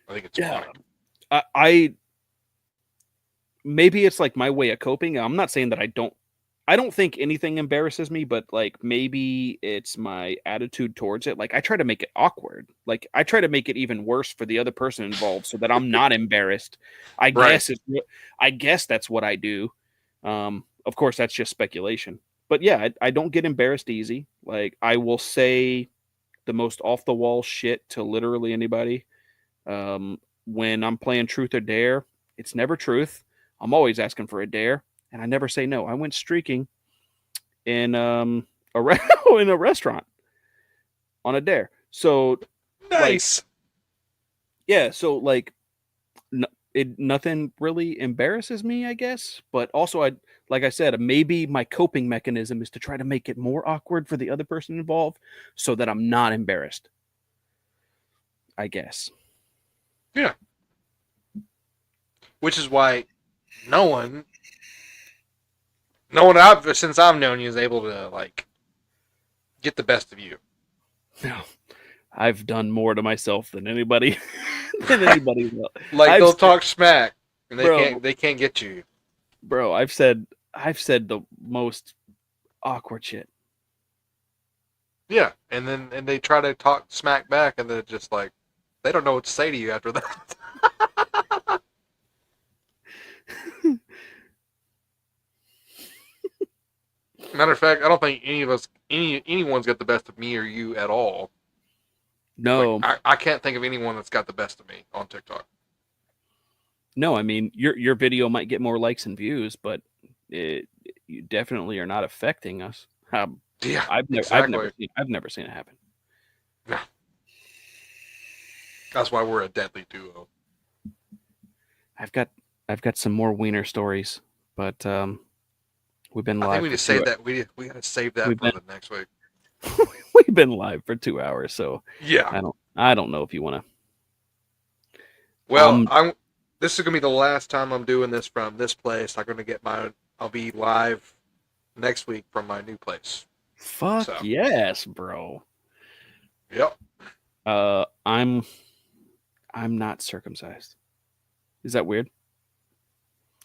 I think it's funny. I maybe it's like my way of coping. I'm not saying that I don't think anything embarrasses me, but like maybe it's my attitude towards it. Like I try to make it awkward. Like I try to make it even worse for the other person involved so that I'm not embarrassed. I guess that's what I do. Of course that's just speculation. But yeah, I don't get embarrassed easy. Like I will say the most off the wall shit to literally anybody. When I'm playing truth or dare, it's never truth. I'm always asking for a dare. And I never say no. I went streaking in in a restaurant on a dare. So nice. Like, yeah. So like, nothing really embarrasses me, I guess. But also, like I said, maybe my coping mechanism is to try to make it more awkward for the other person involved, so that I'm not embarrassed. I guess. Yeah. Which is why no one, since I've known you is able to like get the best of you. No, I've done more to myself than anybody than anybody else. Like I've they'll said, talk smack and bro, they can't get you. bro. I've said the most awkward shit. Yeah, and they try to talk smack back, and then just like they don't know what to say to you after that. Matter of fact, I don't think anyone's got the best of me or you at all. Like No, I can't think of anyone that's got the best of me on TikTok. no. I mean, your video might get more likes and views, but you definitely are not affecting us. Yeah, I've exactly. never seen it happen. No, that's why we're a deadly duo. I've got I've got some more wiener stories, but we've been I think live we need for to two. save that. We got to save that We've for been the next week. we've been live for 2 hours, so Yeah. I don't know if you want to. Well, I'm. This is gonna be the last time I'm doing this from this place. I'll be live next week from my new place. Fuck So, yes, bro. yep. I'm not circumcised. Is that weird?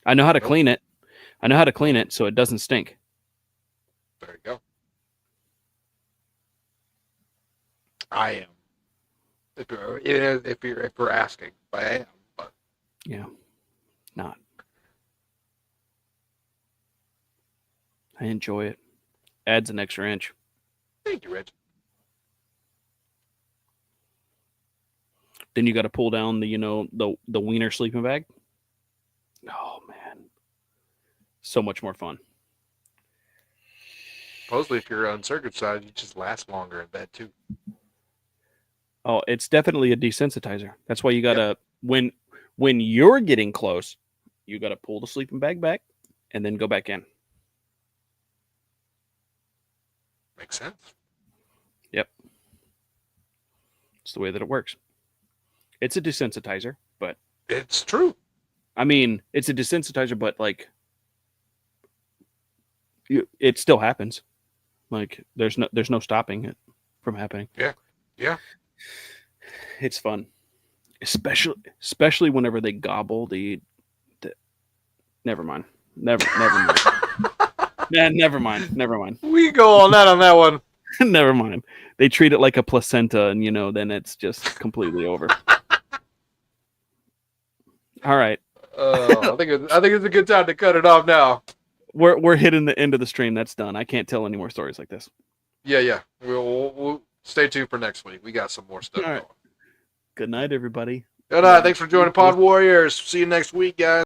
I know how to Nope. clean it. I know how to clean it so it doesn't stink. There you go. I am. If you're asking, I am. But Yeah, not. I enjoy it. Adds an extra inch. thank you, Rich. Then you got to pull down the wiener sleeping bag. Oh man, so much more fun. Supposedly, if you're uncircumcised, you just last longer in bed too. Oh, it's definitely a desensitizer. That's why you Yep. gotta when you're getting close, you gotta pull the sleeping bag back and then go back in. Makes sense. Yep, it's the way that it works. It's a desensitizer, but It's true. I mean, it's a desensitizer, but like it still happens. Like there's no stopping it from happening. Yeah. Yeah. It's fun, especially whenever they gobble the never mind. Never mind. Nah, never mind. Never mind. We go on that one. Never mind. They treat it like a placenta, and then it's just completely over. All right, I think it's a good time to cut it off now. we're hitting the end of the stream. That's done. I can't tell any more stories like this. Yeah. We'll stay tuned for next week. We got some more stuff All right. going. Good night, everybody. Good night. Thanks for joining Pod Warriors. See you next week, guys.